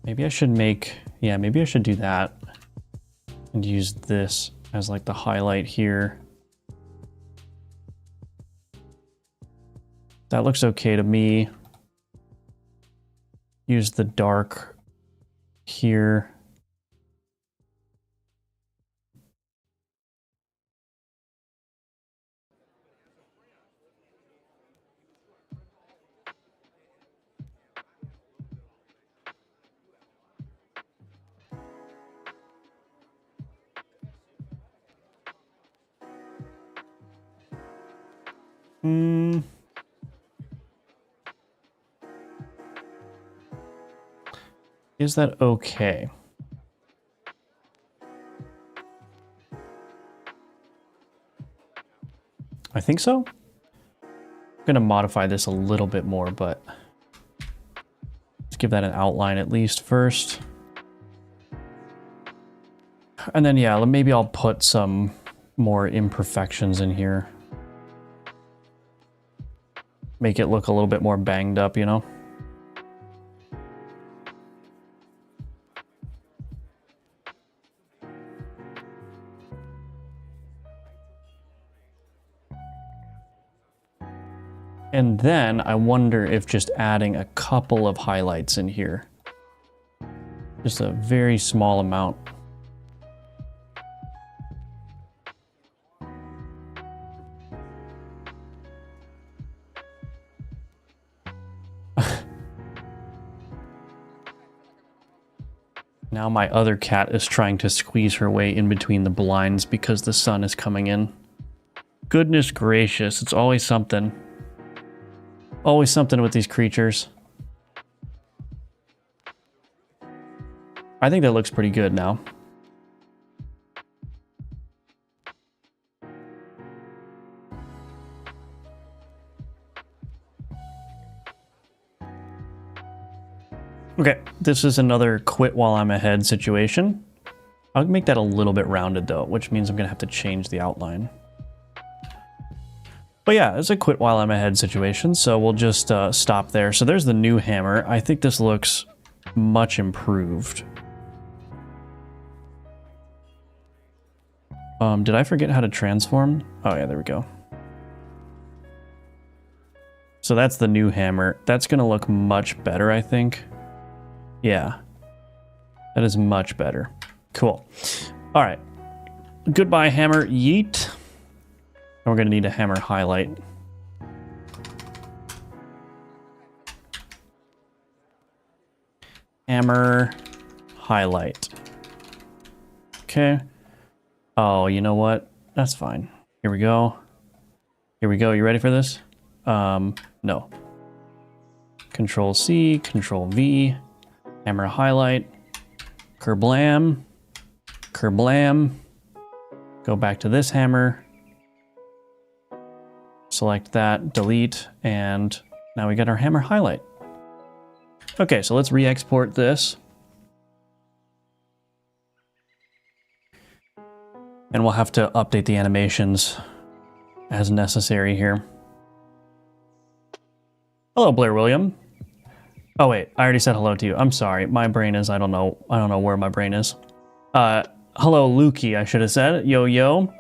Maybe I should make, yeah, maybe I should do that and use this as like the highlight here. That looks okay to me. Use the dark here. Is that okay? I think so. I'm gonna modify this a little bit more, but let's give that an outline at least first. And then, yeah, maybe I'll put some more imperfections in here. Make it look a little bit more banged up, you know? And then I wonder if just adding a couple of highlights in here, just a very small amount. Now my other cat is trying to squeeze her way in between the blinds because the sun is coming in. Goodness gracious, it's always something. Always something with these creatures. I think that looks pretty good now. Okay, this is another quit while I'm ahead situation. I'll make that a little bit rounded though, which means I'm gonna have to change the outline. But yeah, it's a quit while I'm ahead situation, so we'll just stop there. So there's the new hammer. I think this looks much improved. Did I forget how to transform? Oh yeah, there we go. So that's the new hammer. That's gonna look much better, I think. Yeah. That is much better. Cool. All right. Goodbye, hammer. Yeet. And we're gonna need a hammer highlight. Hammer highlight. Okay. Oh, you know what? That's fine. Here we go. Here we go. You ready for this? No. Control C, Control V, hammer highlight, kerblam, kerblam. Go back to this hammer. Select that, delete, and now we got our hammer highlight. Okay, so let's re-export this. And we'll have to update the animations as necessary here. Hello, Blair William. Oh wait, I already said hello to you. I'm sorry, my brain is, I don't know where my brain is. Hello, Lukey, I should have said. Yo, yo.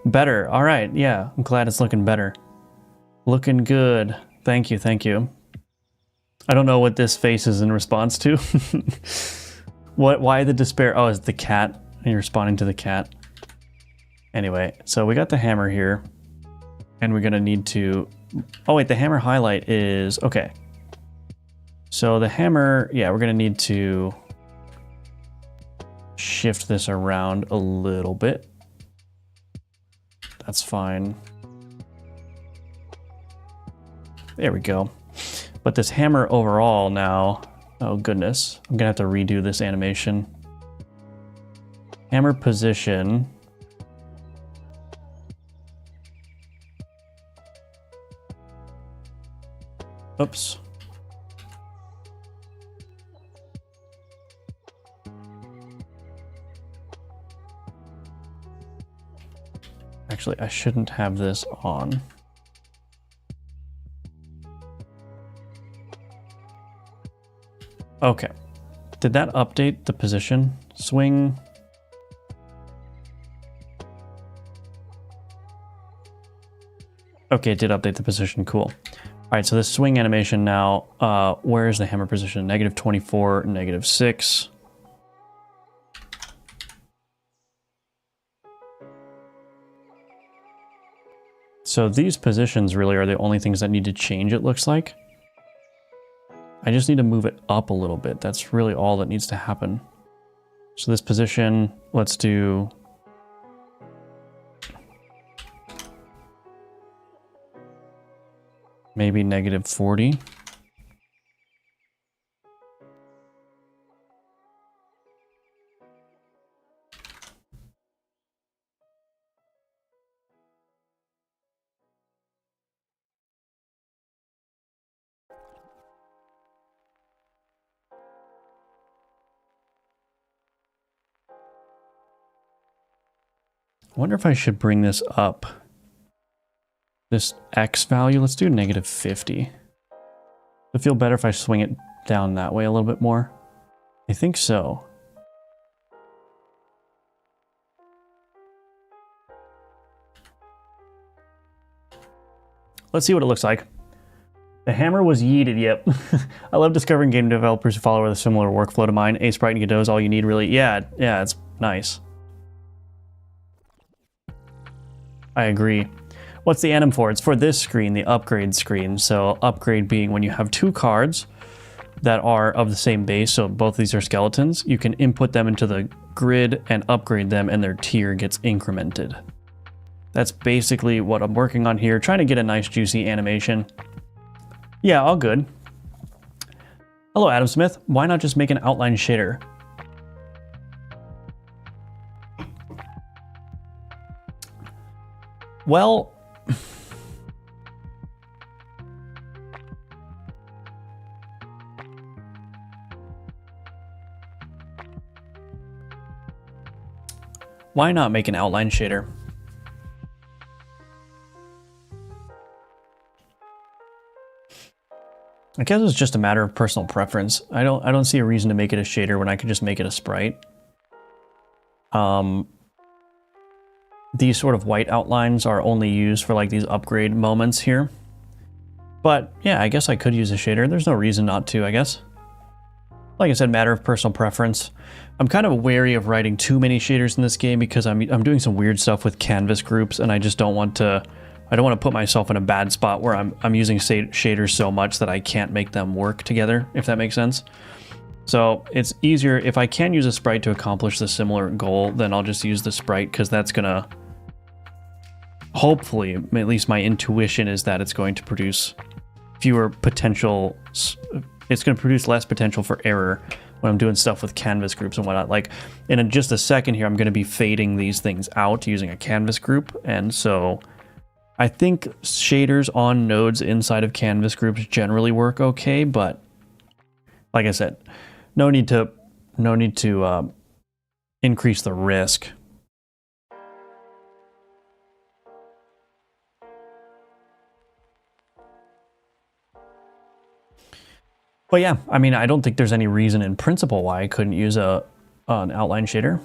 Better, all right, yeah, I'm glad it's looking better. Looking good. Thank you, thank you. I don't know what this face is in response to. Why the despair? Oh, it's the cat. You're responding to the cat. Anyway, so we got the hammer here. And we're gonna need to... Oh wait, the hammer highlight is... Okay. So the hammer... Yeah, we're gonna need to... shift this around a little bit. That's fine. There we go. But this hammer overall now... Oh goodness. I'm gonna have to redo this animation. Hammer position... Oops. Actually, I shouldn't have this on. Okay. Did that update the position? Swing. Okay, it did update the position. Cool. All right, so this swing animation now, where is the hammer position? -24, -6. So these positions really are the only things that need to change, it looks like. I just need to move it up a little bit. That's really all that needs to happen. So this position, let's do... maybe -40. I wonder if I should bring this up. This X value, let's do -50. It'll feel better if I swing it down that way a little bit more. I think so. Let's see what it looks like. The hammer was yeeted, yep. I love discovering game developers who follow a similar workflow to mine. A sprite and Godot is all you need, really. Yeah, it's nice. I agree. What's the anim for? It's for this screen, the upgrade screen. So upgrade being when you have two cards that are of the same base, so both these are skeletons, you can input them into the grid and upgrade them and their tier gets incremented. That's basically what I'm working on here, trying to get a nice juicy animation. Yeah, all good. Hello, Adam Smith. Why not just make an outline shader? Well, why not make an outline shader? I guess it's just a matter of personal preference. I don't see a reason to make it a shader when I could just make it a sprite. These sort of white outlines are only used for like these upgrade moments here. But yeah, I guess I could use a shader. There's no reason not to, I guess. Like I said, matter of personal preference. I'm kind of wary of writing too many shaders in this game because I'm doing some weird stuff with canvas groups, and I just don't want to. I don't want to put myself in a bad spot where I'm using shaders so much that I can't make them work together, if that makes sense. So it's easier if I can use a sprite to accomplish the similar goal, then I'll just use the sprite because that's gonna. Hopefully, at least my intuition is that it's going to produce fewer potential. It's going to produce less potential for error when I'm doing stuff with canvas groups and whatnot. Like in just a second here, I'm going to be fading these things out using a canvas group. And so I think shaders on nodes inside of canvas groups generally work okay. But like I said, no need to increase the risk. But yeah, I mean, I don't think there's any reason in principle why I couldn't use an outline shader.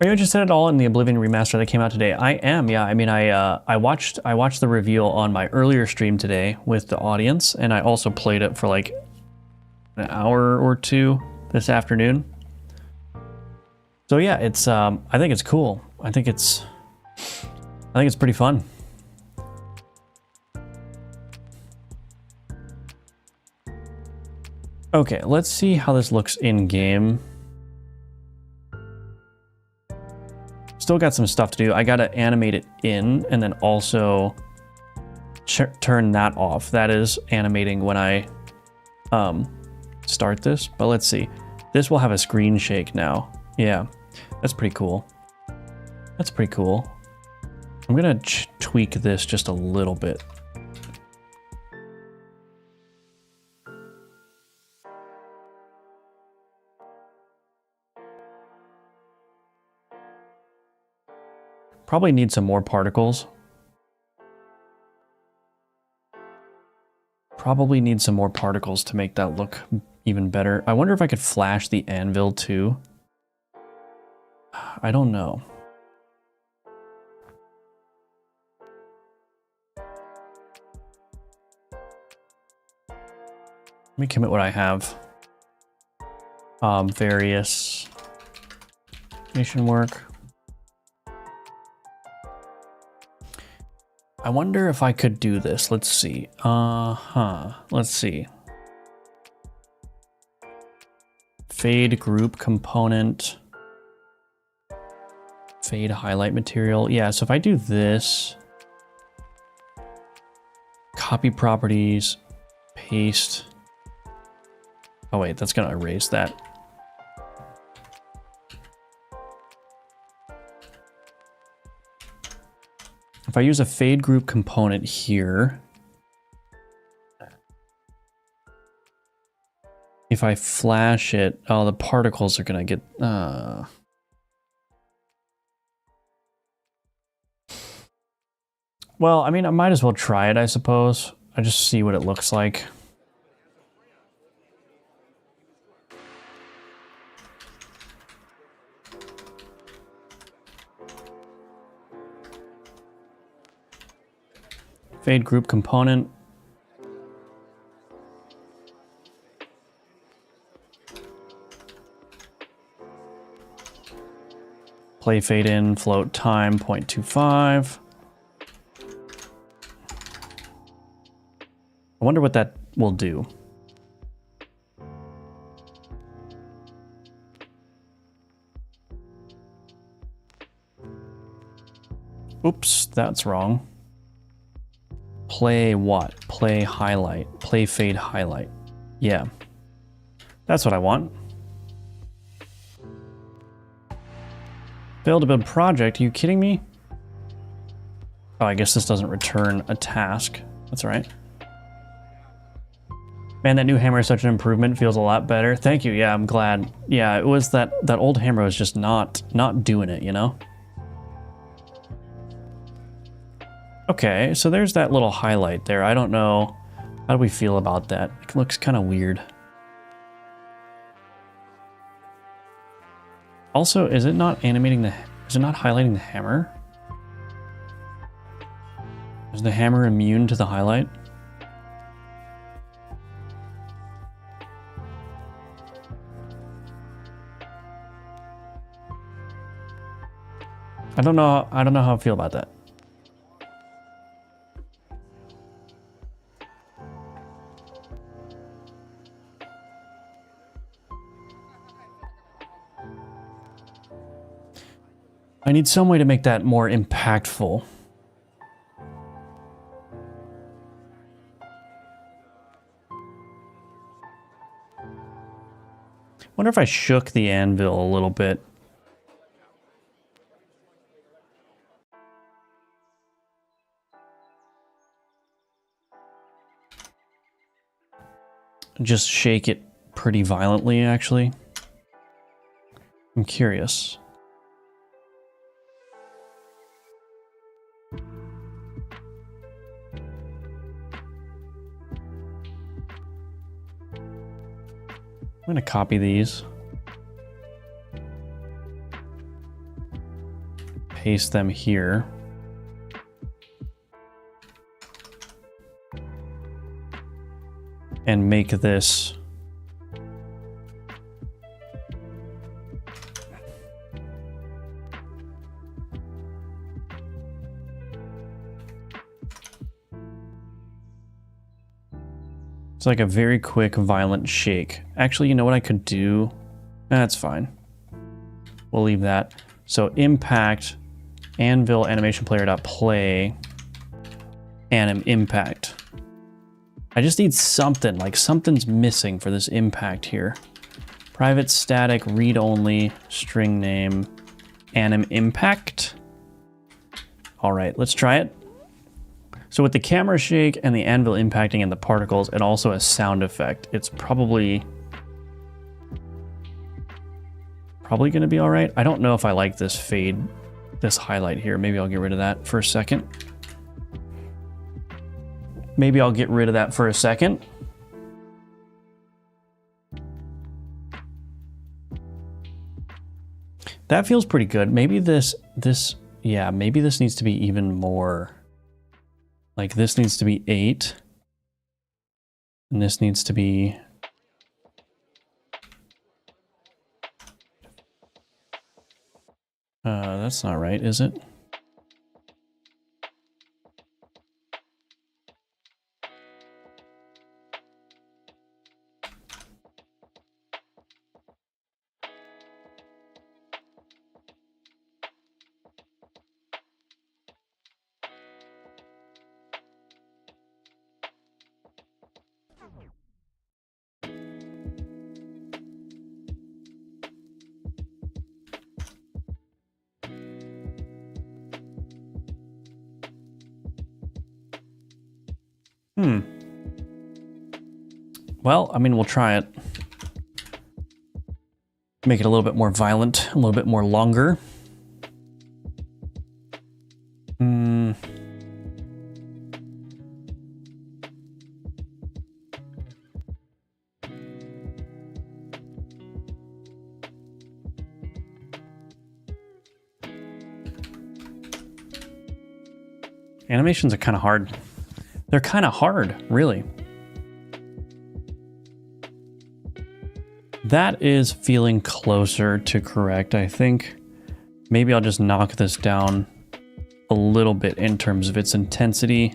Are you interested at all in the Oblivion remaster that came out today? I am, yeah. I mean, I watched the reveal on my earlier stream today with the audience, and I also played it for like an hour or two this afternoon. So yeah, it's I think it's cool. I think it's pretty fun. Okay, let's see how this looks in game. Still got some stuff to do. I gotta animate it in and then also turn that off. That is animating when I start this, but let's see. This will have a screen shake now. Yeah, that's pretty cool. That's pretty cool. I'm gonna tweak this just a little bit. Probably need some more particles. Probably need some more particles to make that look even better. I wonder if I could flash the anvil too. I don't know. Let me commit what I have. Various mission work. I wonder if I could do this. Let's see. Let's see. Fade group component. Fade highlight material. Yeah, so if I do this, copy properties, paste. Oh wait, that's gonna erase that. If I use a fade group component here, if I flash it, oh, the particles are gonna get, Well, I mean, I might as well try it, I suppose. I just see what it looks like. Fade group component. Play fade in, float time 0.25. I wonder what that will do. Oops, that's wrong. Play what? Play highlight. Play fade highlight. Yeah. That's what I want. Failed to build project. Are you kidding me? Oh, I guess this doesn't return a task. That's all right. Man, that new hammer is such an improvement. Feels a lot better. Thank you. Yeah, I'm glad. Yeah, it was that old hammer was just not doing it, you know? Okay, so there's that little highlight there. I don't know. How do we feel about that? It looks kind of weird. Also, is it not animating the... Is it not highlighting the hammer? Is the hammer immune to the highlight? I don't know how I feel about that. I need some way to make that more impactful. Wonder if I shook the anvil a little bit. Just shake it pretty violently, actually. I'm curious. I'm going to copy these. Paste them here. And make this it's like a very quick, violent shake. Actually, you know what I could do? That's fine. We'll leave that. So impact, anvil animation player.play, anim impact. I just need something, like something's missing for this impact here. Private static, read only, string name, anim impact. All right, let's try it. So with the camera shake and the anvil impacting and the particles and also a sound effect, it's probably going to be all right. I don't know if I like this fade, this highlight here. Maybe I'll get rid of that for a second. That feels pretty good. Maybe yeah, maybe this needs to be even more. Like this needs to be 8. And this needs to be... that's not right, is it? Well, I mean, we'll try it. Make it a little bit more violent, a little bit more longer. Animations are kind of hard. They're kind of hard, really. That is feeling closer to correct, I think. Maybe I'll just knock this down a little bit in terms of its intensity.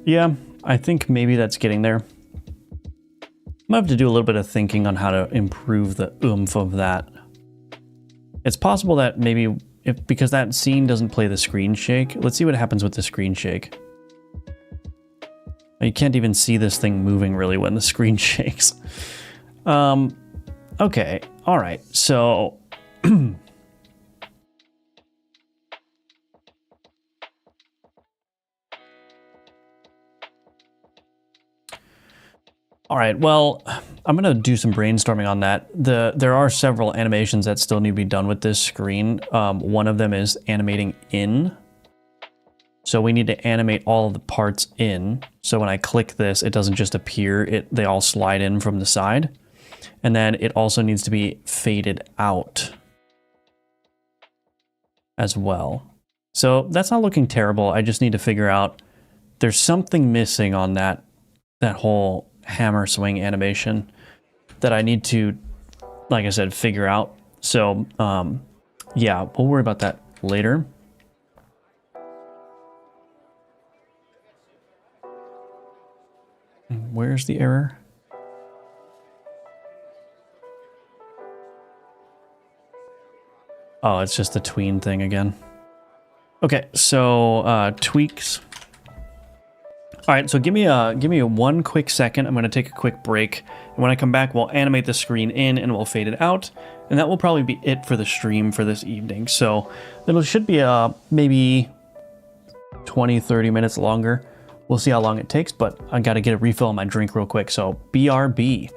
Yeah, I think maybe that's getting there. I might have to do a little bit of thinking on how to improve the oomph of that. It's possible that maybe, because that scene doesn't play the screen shake, let's see what happens with the screen shake. You can't even see this thing moving really when the screen shakes. Okay, all right, so... All right, well, I'm gonna do some brainstorming on that. There are several animations that still need to be done with this screen. One of them is animating in. So we need to animate all of the parts in. So when I click this, it doesn't just appear, they all slide in from the side. And then it also needs to be faded out as well. So that's not looking terrible. I just need to figure out, there's something missing on that whole hammer swing animation that I need to, like I said, figure out. So yeah, we'll worry about that later. Where's the error? Oh, it's just the tween thing again. Okay, so tweaks. All right, so give me a one quick second. I'm gonna take a quick break, and when I come back, we'll animate the screen in and we'll fade it out, and that will probably be it for the stream for this evening. So it should be maybe 20-30 minutes longer. We'll see how long it takes, but I gotta get a refill on my drink real quick. So BRB.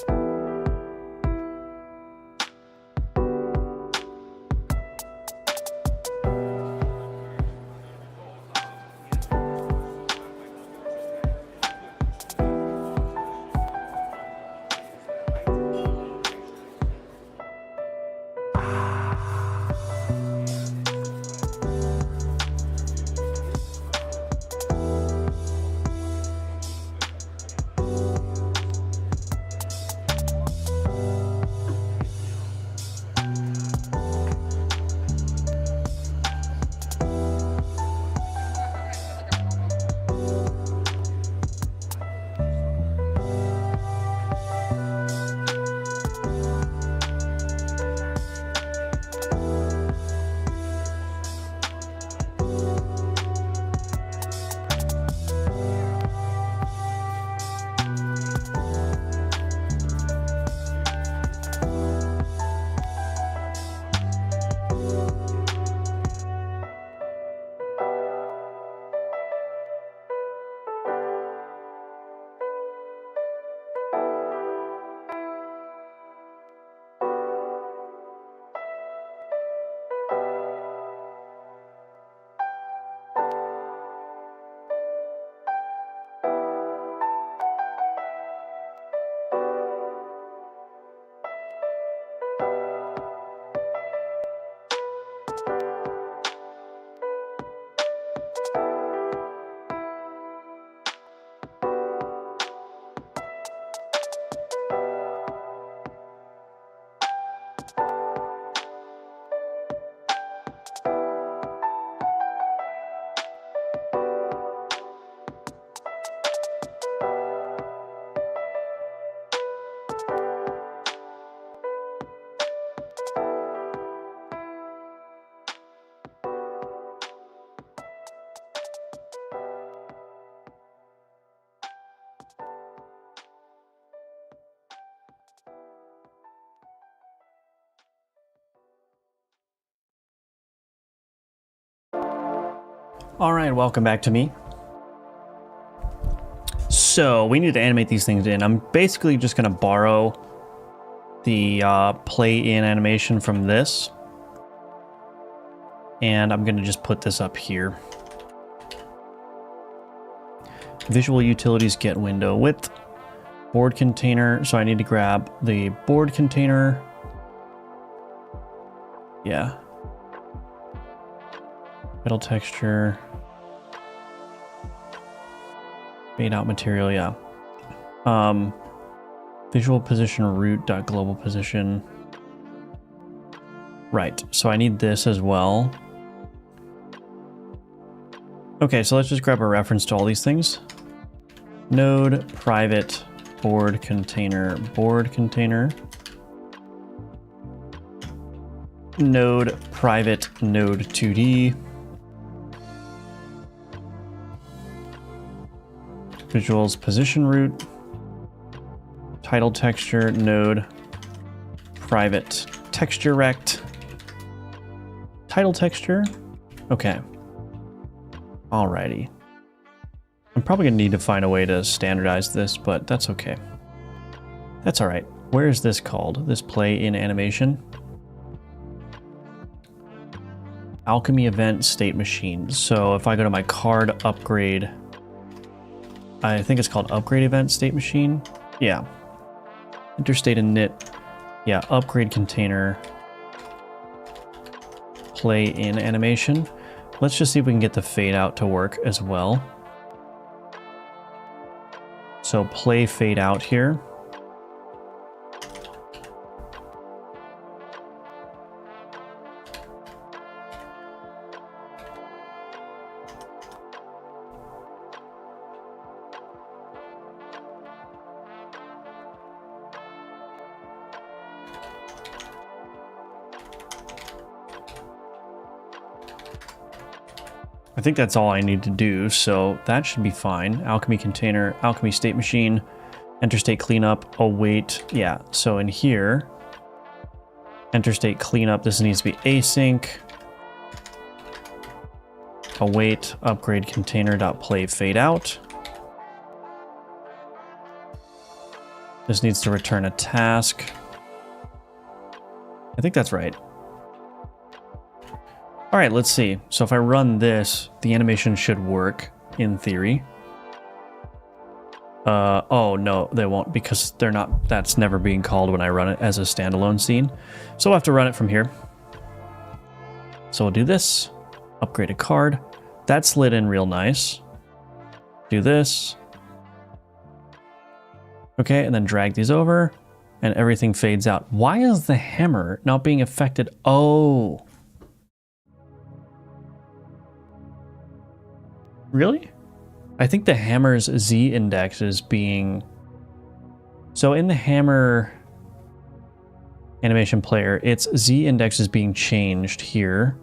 All right, welcome back to me. So we need to animate these things in. I'm basically just gonna borrow the play in animation from this. And I'm gonna just put this up here. Visual utilities, get window width, board container. So I need to grab the board container. Yeah. Metal texture. Fade out material, yeah. Visual position root dot global position. Right, so I need this as well. Okay, so let's just grab a reference to all these things. Node private board container, node private node 2D. Visuals position root, title texture, node, private texture rect, title texture. Okay. Alrighty. I'm probably gonna need to find a way to standardize this, but that's okay. That's all right. Where is this called? This play in animation? Alchemy event state machine. So if I go to my card upgrade, I think it's called upgrade event state machine. Yeah. Interstate init. Yeah, upgrade container. Play in animation. Let's just see if we can get the fade out to work as well. So play fade out here. I think that's all I need to do, so that should be fine. Alchemy container, alchemy state machine, enter state cleanup, await. Yeah, so in here, enter state cleanup, this needs to be async. Await upgrade container.play fade out. This needs to return a task. I think that's right. All right, let's see. So if I run this, the animation should work in theory. Oh no, they won't because they're not, that's never being called when I run it as a standalone scene. So I'll have to run it from here. So we'll do this, upgrade a card. That slid in real nice. Do this. Okay, and then drag these over and everything fades out. Why is the hammer not being affected? Oh. Really? I think the hammer's Z index is being... So in the hammer animation player, its Z index is being changed here.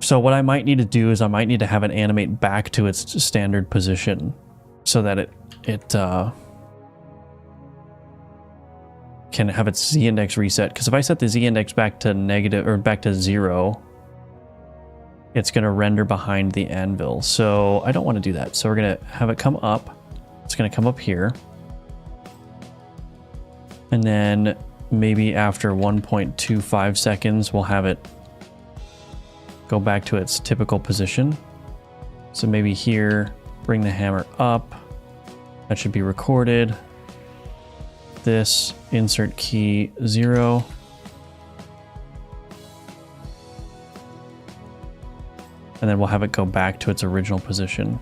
So what I might need to do is I might need to have it animate back to its standard position so that it can have its Z index reset. Because if I set the Z index back to negative or back to 0, it's going to render behind the anvil. So I don't want to do that. So we're going to have it come up. It's going to come up here. And then maybe after 1.25 seconds, we'll have it go back to its typical position. So maybe here, bring the hammer up. That should be recorded. This, insert key 0. And then we'll have it go back to its original position.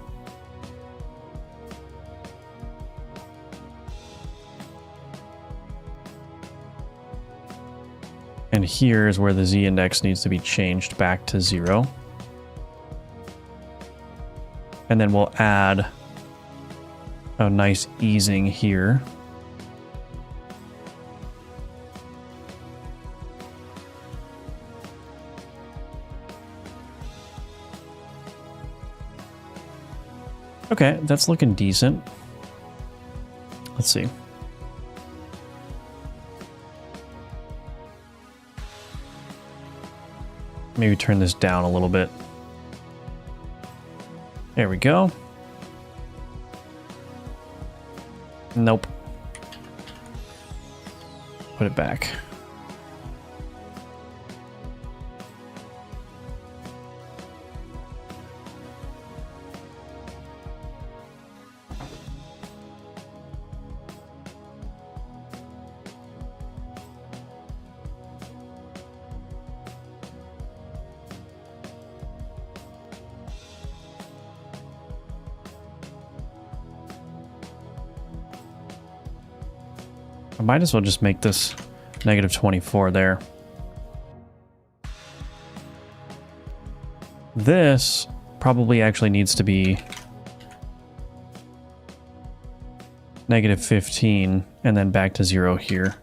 And here is where the Z index needs to be changed back to 0. And then we'll add a nice easing here. Okay, that's looking decent. Let's see. Maybe turn this down a little bit. There we go. Nope. Put it back. I might as well just make this -24 there. This probably actually needs to be -15 and then back to 0 here.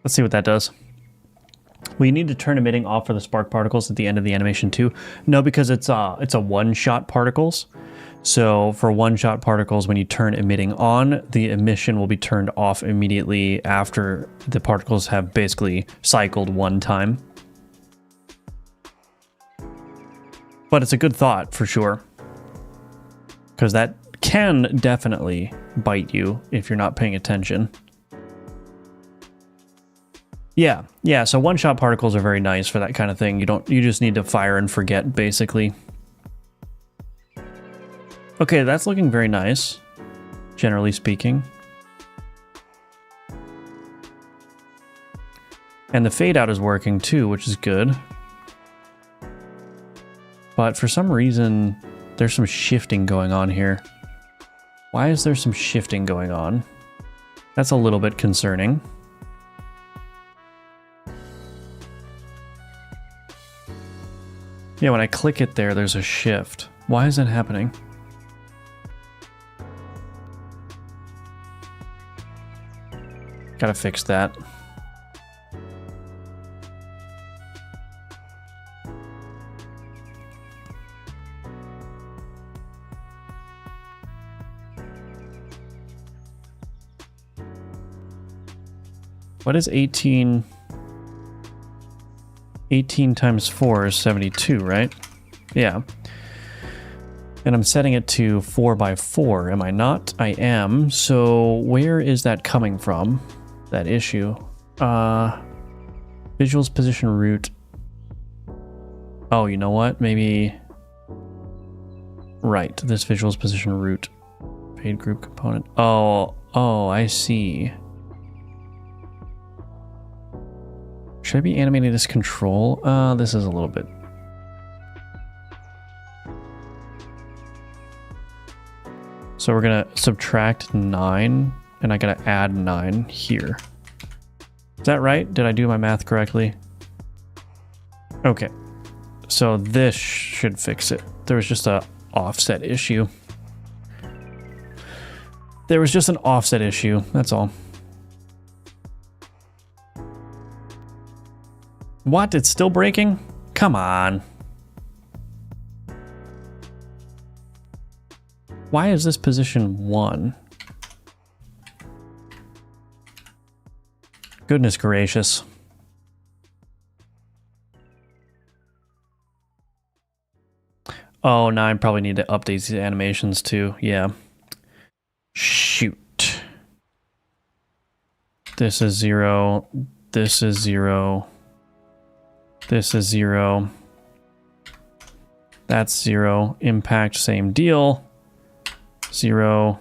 Let's see what that does. We need to turn emitting off for the spark particles at the end of the animation too. No, because it's a one-shot particles. So for one-shot particles, when you turn emitting on, the emission will be turned off immediately after the particles have basically cycled one time. But it's a good thought for sure, because that can definitely bite you if you're not paying attention. Yeah, so one-shot particles are very nice for that kind of thing. You just need to fire and forget, basically. Okay, that's looking very nice, generally speaking. And the fade out is working too, which is good. But for some reason, there's some shifting going on here. Why is there some shifting going on? That's a little bit concerning. Yeah, when I click it there, there's a shift. Why is that happening? Gotta fix that. What is 18? 18 times 4 is 72, right? Yeah. And I'm setting it to 4 by 4, am I not? I am. So where is that coming from? That issue. Visuals position root. Oh, you know what? Maybe... Right, this visuals position root. Paid group component. Oh, I see. Should I be animating this control? This is a little bit... So we're gonna subtract 9, and I gotta add 9 here. Is that right? Did I do my math correctly? Okay. So this should fix it. There was just a offset issue. There was just an offset issue, that's all. What? It's still breaking? Come on. Why is this position 1? Goodness gracious. Oh, now I probably need to update these animations too. Yeah. Shoot. This is 0. This is 0. This is 0. That's 0. Impact, same deal. 0.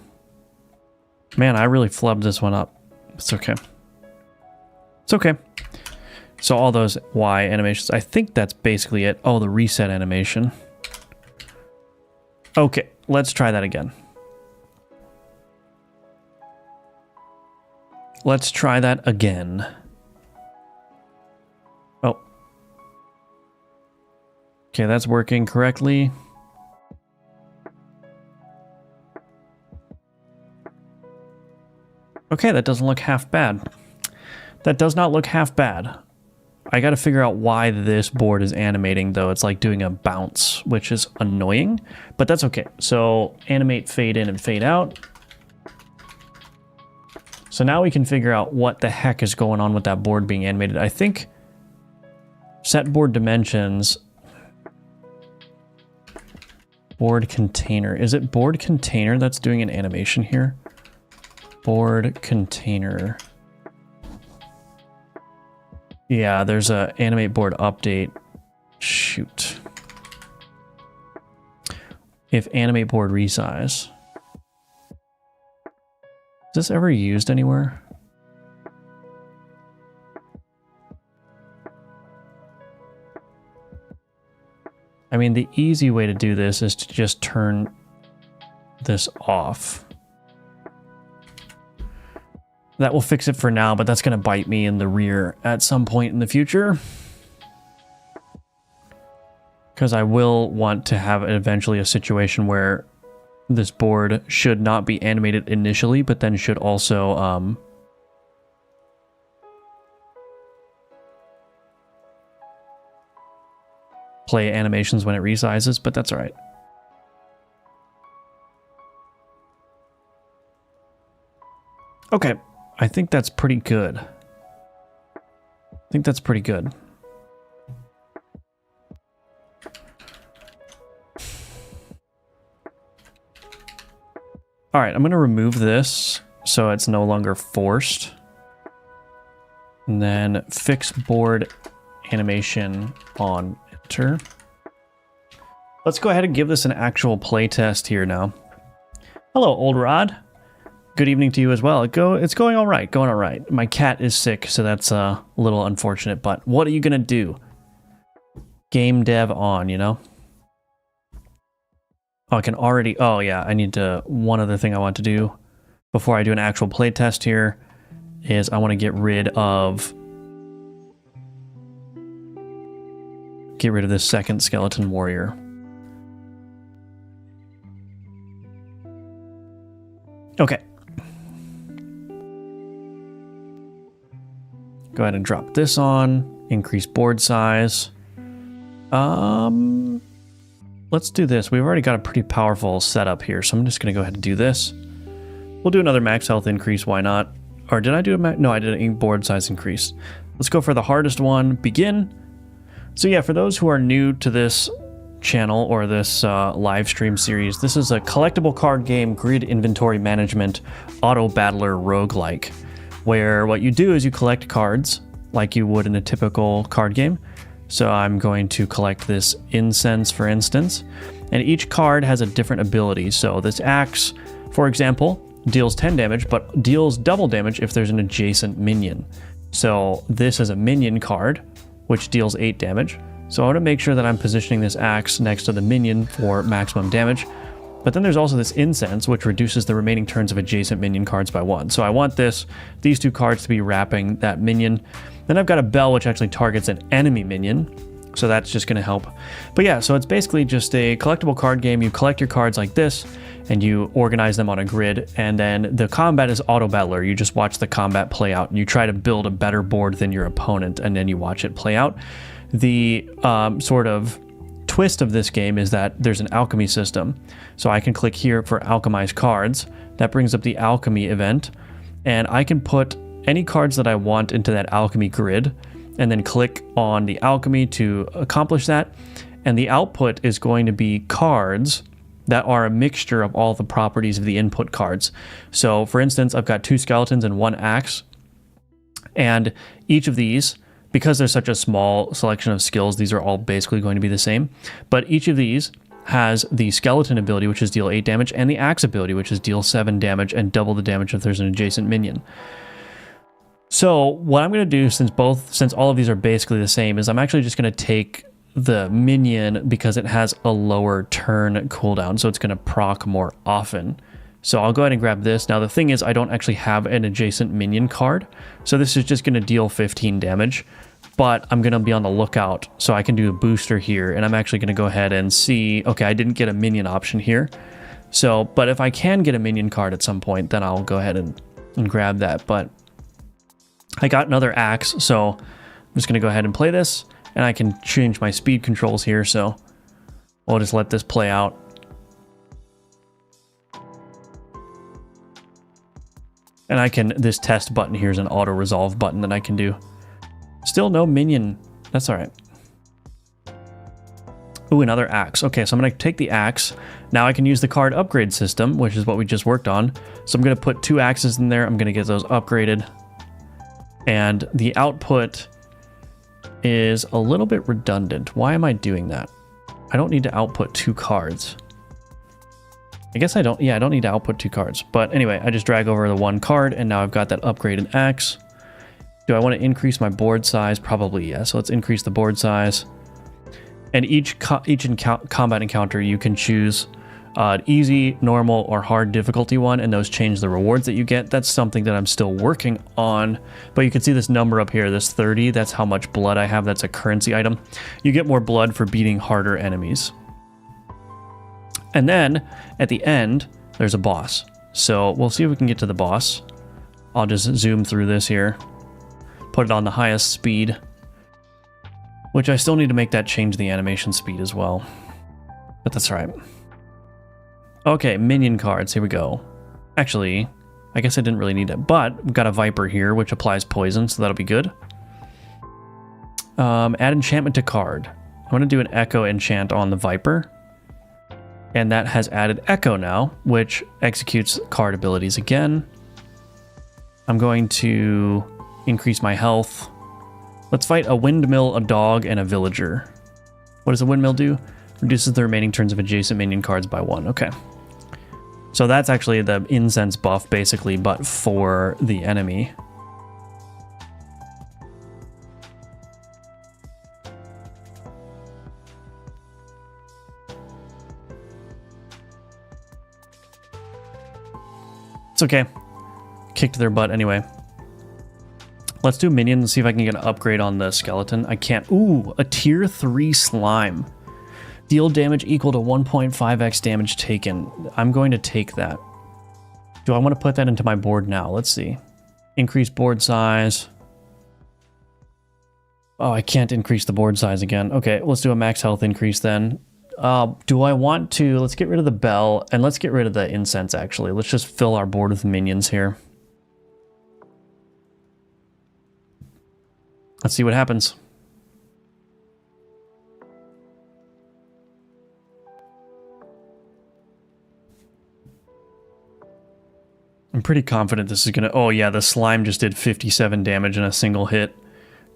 Man, I really flubbed this one up. It's okay. It's okay. So all those Y animations, I think that's basically it. Oh, the reset animation. Okay, let's try that again. Let's try that again. Oh. Okay, that's working correctly. Okay, that doesn't look half bad. That does not look half bad. I gotta figure out why this board is animating though. It's like doing a bounce, which is annoying, but that's okay. So animate fade in and fade out. So now we can figure out what the heck is going on with that board being animated. I think set board dimensions. Board container. Is it board container that's doing an animation here? Board container. Yeah, there's a animate board update. Shoot. If animate board resize. Is this ever used anywhere? I mean, the easy way to do this is to just turn this off. That will fix it for now, but that's going to bite me in the rear at some point in the future. Because I will want to have eventually a situation where this board should not be animated initially, but then should also play animations when it resizes, but that's all right. Okay, I think that's pretty good. All right, I'm going to remove this so it's no longer forced. And then fix board animation on enter. Let's go ahead and give this an actual playtest here now. Hello, old Rod. Good evening to you as well. It's going all right, My cat is sick, so that's a little unfortunate, but what are you going to do? Game dev on, you know? Oh, I can already... Oh, yeah, I need to... One other thing I want to do before I do an actual playtest here is I want to get rid of this second skeleton warrior. Okay. Go ahead and drop this on. Increase board size. Let's do this. We've already got a pretty powerful setup here, so I'm just going to go ahead and do this. We'll do another max health increase. Why not? Or did I do a max? No, I did an board size increase. Let's go for the hardest one. Begin. So yeah, for those who are new to this channel or this live stream series, this is a collectible card game, grid inventory management, auto battler roguelike, where what you do is you collect cards like you would in a typical card game. So I'm going to collect this incense, for instance, and each card has a different ability. So this axe, for example, deals 10 damage, but deals double damage if there's an adjacent minion. So this is a minion card, which deals 8 damage. So I want to make sure that I'm positioning this axe next to the minion for maximum damage. But then there's also this incense, which reduces the remaining turns of adjacent minion cards by 1. So I want these two cards to be wrapping that minion. Then I've got a bell, which actually targets an enemy minion. So that's just going to help. But yeah, so it's basically just a collectible card game. You collect your cards like this, and you organize them on a grid. And then the combat is auto battler. You just watch the combat play out, and you try to build a better board than your opponent, and then you watch it play out. The sort of twist of this game is that there's an alchemy system. So I can click here for alchemize cards. That brings up the alchemy event, and I can put any cards that I want into that alchemy grid and then click on the alchemy to accomplish that. And the output is going to be cards that are a mixture of all the properties of the input cards. So for instance, I've got 2 skeletons and 1 axe, and each of these, because there's such a small selection of skills, these are all basically going to be the same. But each of these has the skeleton ability, which is deal 8 damage, and the axe ability, which is deal 7 damage and double the damage if there's an adjacent minion. So what I'm going to do, since all of these are basically the same, is I'm actually just going to take the minion because it has a lower turn cooldown, so it's going to proc more often. So I'll go ahead and grab this. Now the thing is, I don't actually have an adjacent minion card, so this is just going to deal 15 damage, but I'm going to be on the lookout, so I can do a booster here, and I'm actually going to go ahead and see, okay, I didn't get a minion option here. So, but if I can get a minion card at some point, then I'll go ahead and grab that. But I got another axe, so I'm just going to go ahead and play this, and I can change my speed controls here, so we'll just let this play out. And I can, this test button here is an auto resolve button that I can do. Still no minion, that's all right. Ooh, another axe. Okay, so I'm going to take the axe. Now I can use the card upgrade system, which is what we just worked on. So I'm going to put 2 axes in there. I'm going to get those upgraded. And the output is a little bit redundant. Why am I doing that? I don't need to output 2 cards. I guess I don't need to output 2 cards. But anyway, I just drag over the 1 card, and now I've got that upgraded axe. Do I want to increase my board size? Probably, yeah. So let's increase the board size. And each combat encounter, you can choose easy, normal, or hard difficulty one, and those change the rewards that you get. That's something that I'm still working on, but you can see this number up here, this 30, that's how much blood I have. That's a currency item. You get more blood for beating harder enemies. And then, at the end, there's a boss. So we'll see if we can get to the boss. I'll just zoom through this here, put it on the highest speed. which I still need to make that change the animation speed as well. But that's right. Okay, minion cards, here we go. Actually, I guess I didn't really need it, but we've got a Viper here, which applies poison, so that'll be good. Add enchantment to card. I'm going to do an Echo enchant on the Viper. And that has added Echo now, which executes card abilities again. I'm going to increase my health. Let's fight a windmill, a dog, and a villager. What does a windmill do? Reduces the remaining turns of adjacent minion cards by 1. Okay. So that's actually the incense buff, basically, but for the enemy. It's okay. Kicked their butt anyway. Let's do minion and see if I can get an upgrade on the skeleton. I can't. Ooh, a tier 3 slime. Deal damage equal to 1.5x damage taken. I'm going to take that. Do I want to put that into my board now? Let's see. Increase board size. Oh, I can't increase the board size again. Okay, let's do a max health increase then. Do I want to... Let's get rid of the bell, and let's get rid of the incense, actually. Let's just fill our board with minions here. Let's see what happens. I'm pretty confident this is gonna... Oh yeah, the slime just did 57 damage in a single hit.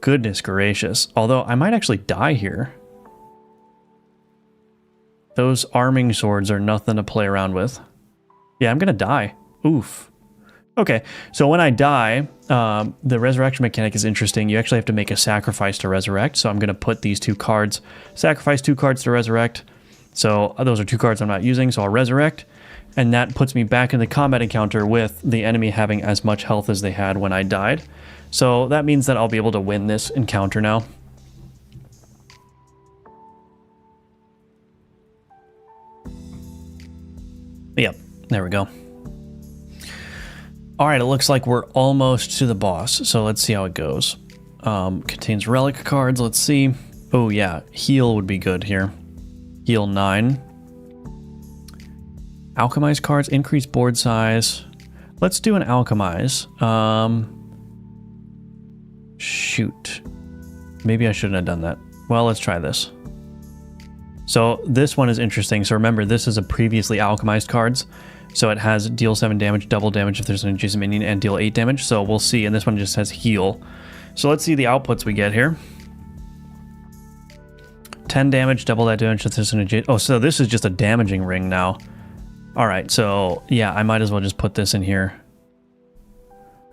Goodness gracious. Although, I might actually die here. Those arming swords are nothing to play around with. Yeah, I'm gonna die. Oof. Okay, so when I die, the resurrection mechanic is interesting. You actually have to make a sacrifice to resurrect, so I'm gonna put these 2 cards, sacrifice 2 cards to resurrect. So those are 2 cards I'm not using, so I'll resurrect. And that puts me back in the combat encounter with the enemy having as much health as they had when I died. So that means that I'll be able to win this encounter now. Yep, there we go. Alright, it looks like we're almost to the boss, so let's see how it goes. Contains relic cards, let's see. Oh yeah, heal would be good here. Heal 9. Alchemize cards, increase board size. Let's do an alchemize. Shoot. Maybe I shouldn't have done that. Well, let's try this. So this one is interesting. So remember, this is a previously alchemized cards. So it has deal 7 damage, double damage if there's an adjacent minion, and deal 8 damage. So we'll see. And this one just has heal. So let's see the outputs we get here. 10 damage, double that damage if there's an adjacent... Oh, so this is just a damaging ring now. Alright, so yeah, I might as well just put this in here.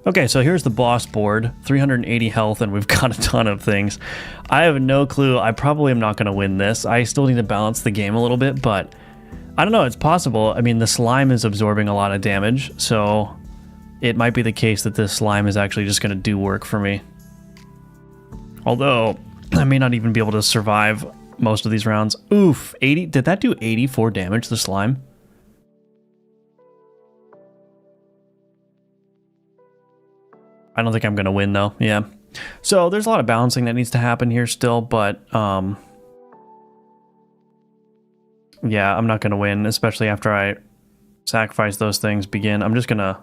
Okay, so here's the boss board. 380 health, and we've got a ton of things. I have no clue. I probably am not going to win this. I still need to balance the game a little bit, but I don't know. It's possible. I mean, the slime is absorbing a lot of damage, so it might be the case that this slime is actually just going to do work for me. Although, I may not even be able to survive most of these rounds. Oof, 80. Did that do 84 damage, the slime? I don't think I'm going to win, though. Yeah. So there's a lot of balancing that needs to happen here still, but yeah, I'm not going to win, especially after I sacrifice those things, begin. I'm just going to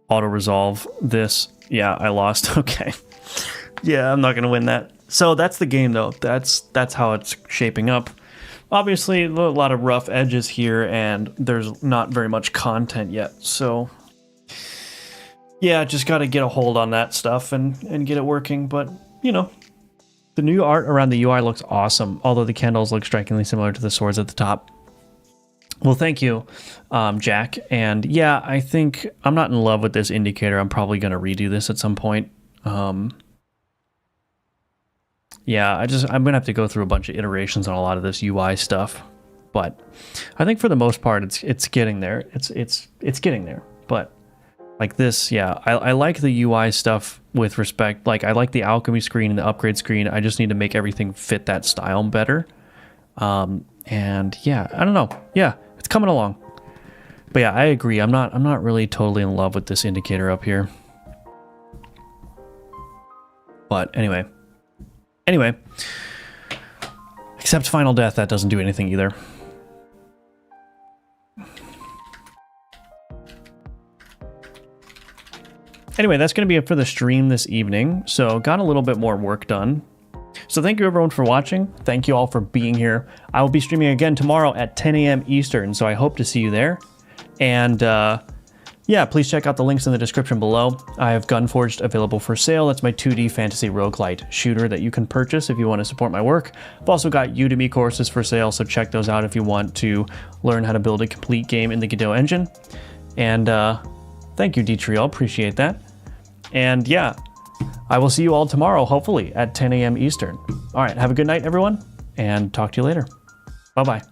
auto-resolve this. Yeah, I lost. Okay. Yeah, I'm not going to win that. So that's the game, though. That's how it's shaping up. Obviously, a lot of rough edges here, and there's not very much content yet, so... Yeah, just got to get a hold on that stuff and get it working. But, you know, the new art around the UI looks awesome, although the candles look strikingly similar to the swords at the top. Well, thank you, Jack. And yeah, I think I'm not in love with this indicator. I'm probably going to redo this at some point. Yeah, I'm going to have to go through a bunch of iterations on a lot of this UI stuff. But I think for the most part, it's getting there. It's getting there. But... like this, yeah, I like the UI stuff with respect, like I like the alchemy screen and the upgrade screen. I just need to make everything fit that style better. And yeah, I don't know. Yeah, it's coming along. But yeah, I agree. I'm not really totally in love with this indicator up here. But anyway, Anyway, except Final Death, that doesn't do anything either. Anyway, that's going to be it for the stream this evening. So got a little bit more work done. So thank you everyone for watching. Thank you all for being here. I will be streaming again tomorrow at 10 a.m. Eastern, so I hope to see you there. And yeah, please check out the links in the description below. I have Gunforged available for sale. That's my 2D fantasy roguelite shooter that you can purchase if you want to support my work. I've also got Udemy courses for sale, so check those out if you want to learn how to build a complete game in the Godot engine. And thank you, TheRelaxedMovement, appreciate that. And yeah, I will see you all tomorrow, hopefully, at 10 a.m. Eastern. All right, have a good night, everyone, and talk to you later. Bye-bye.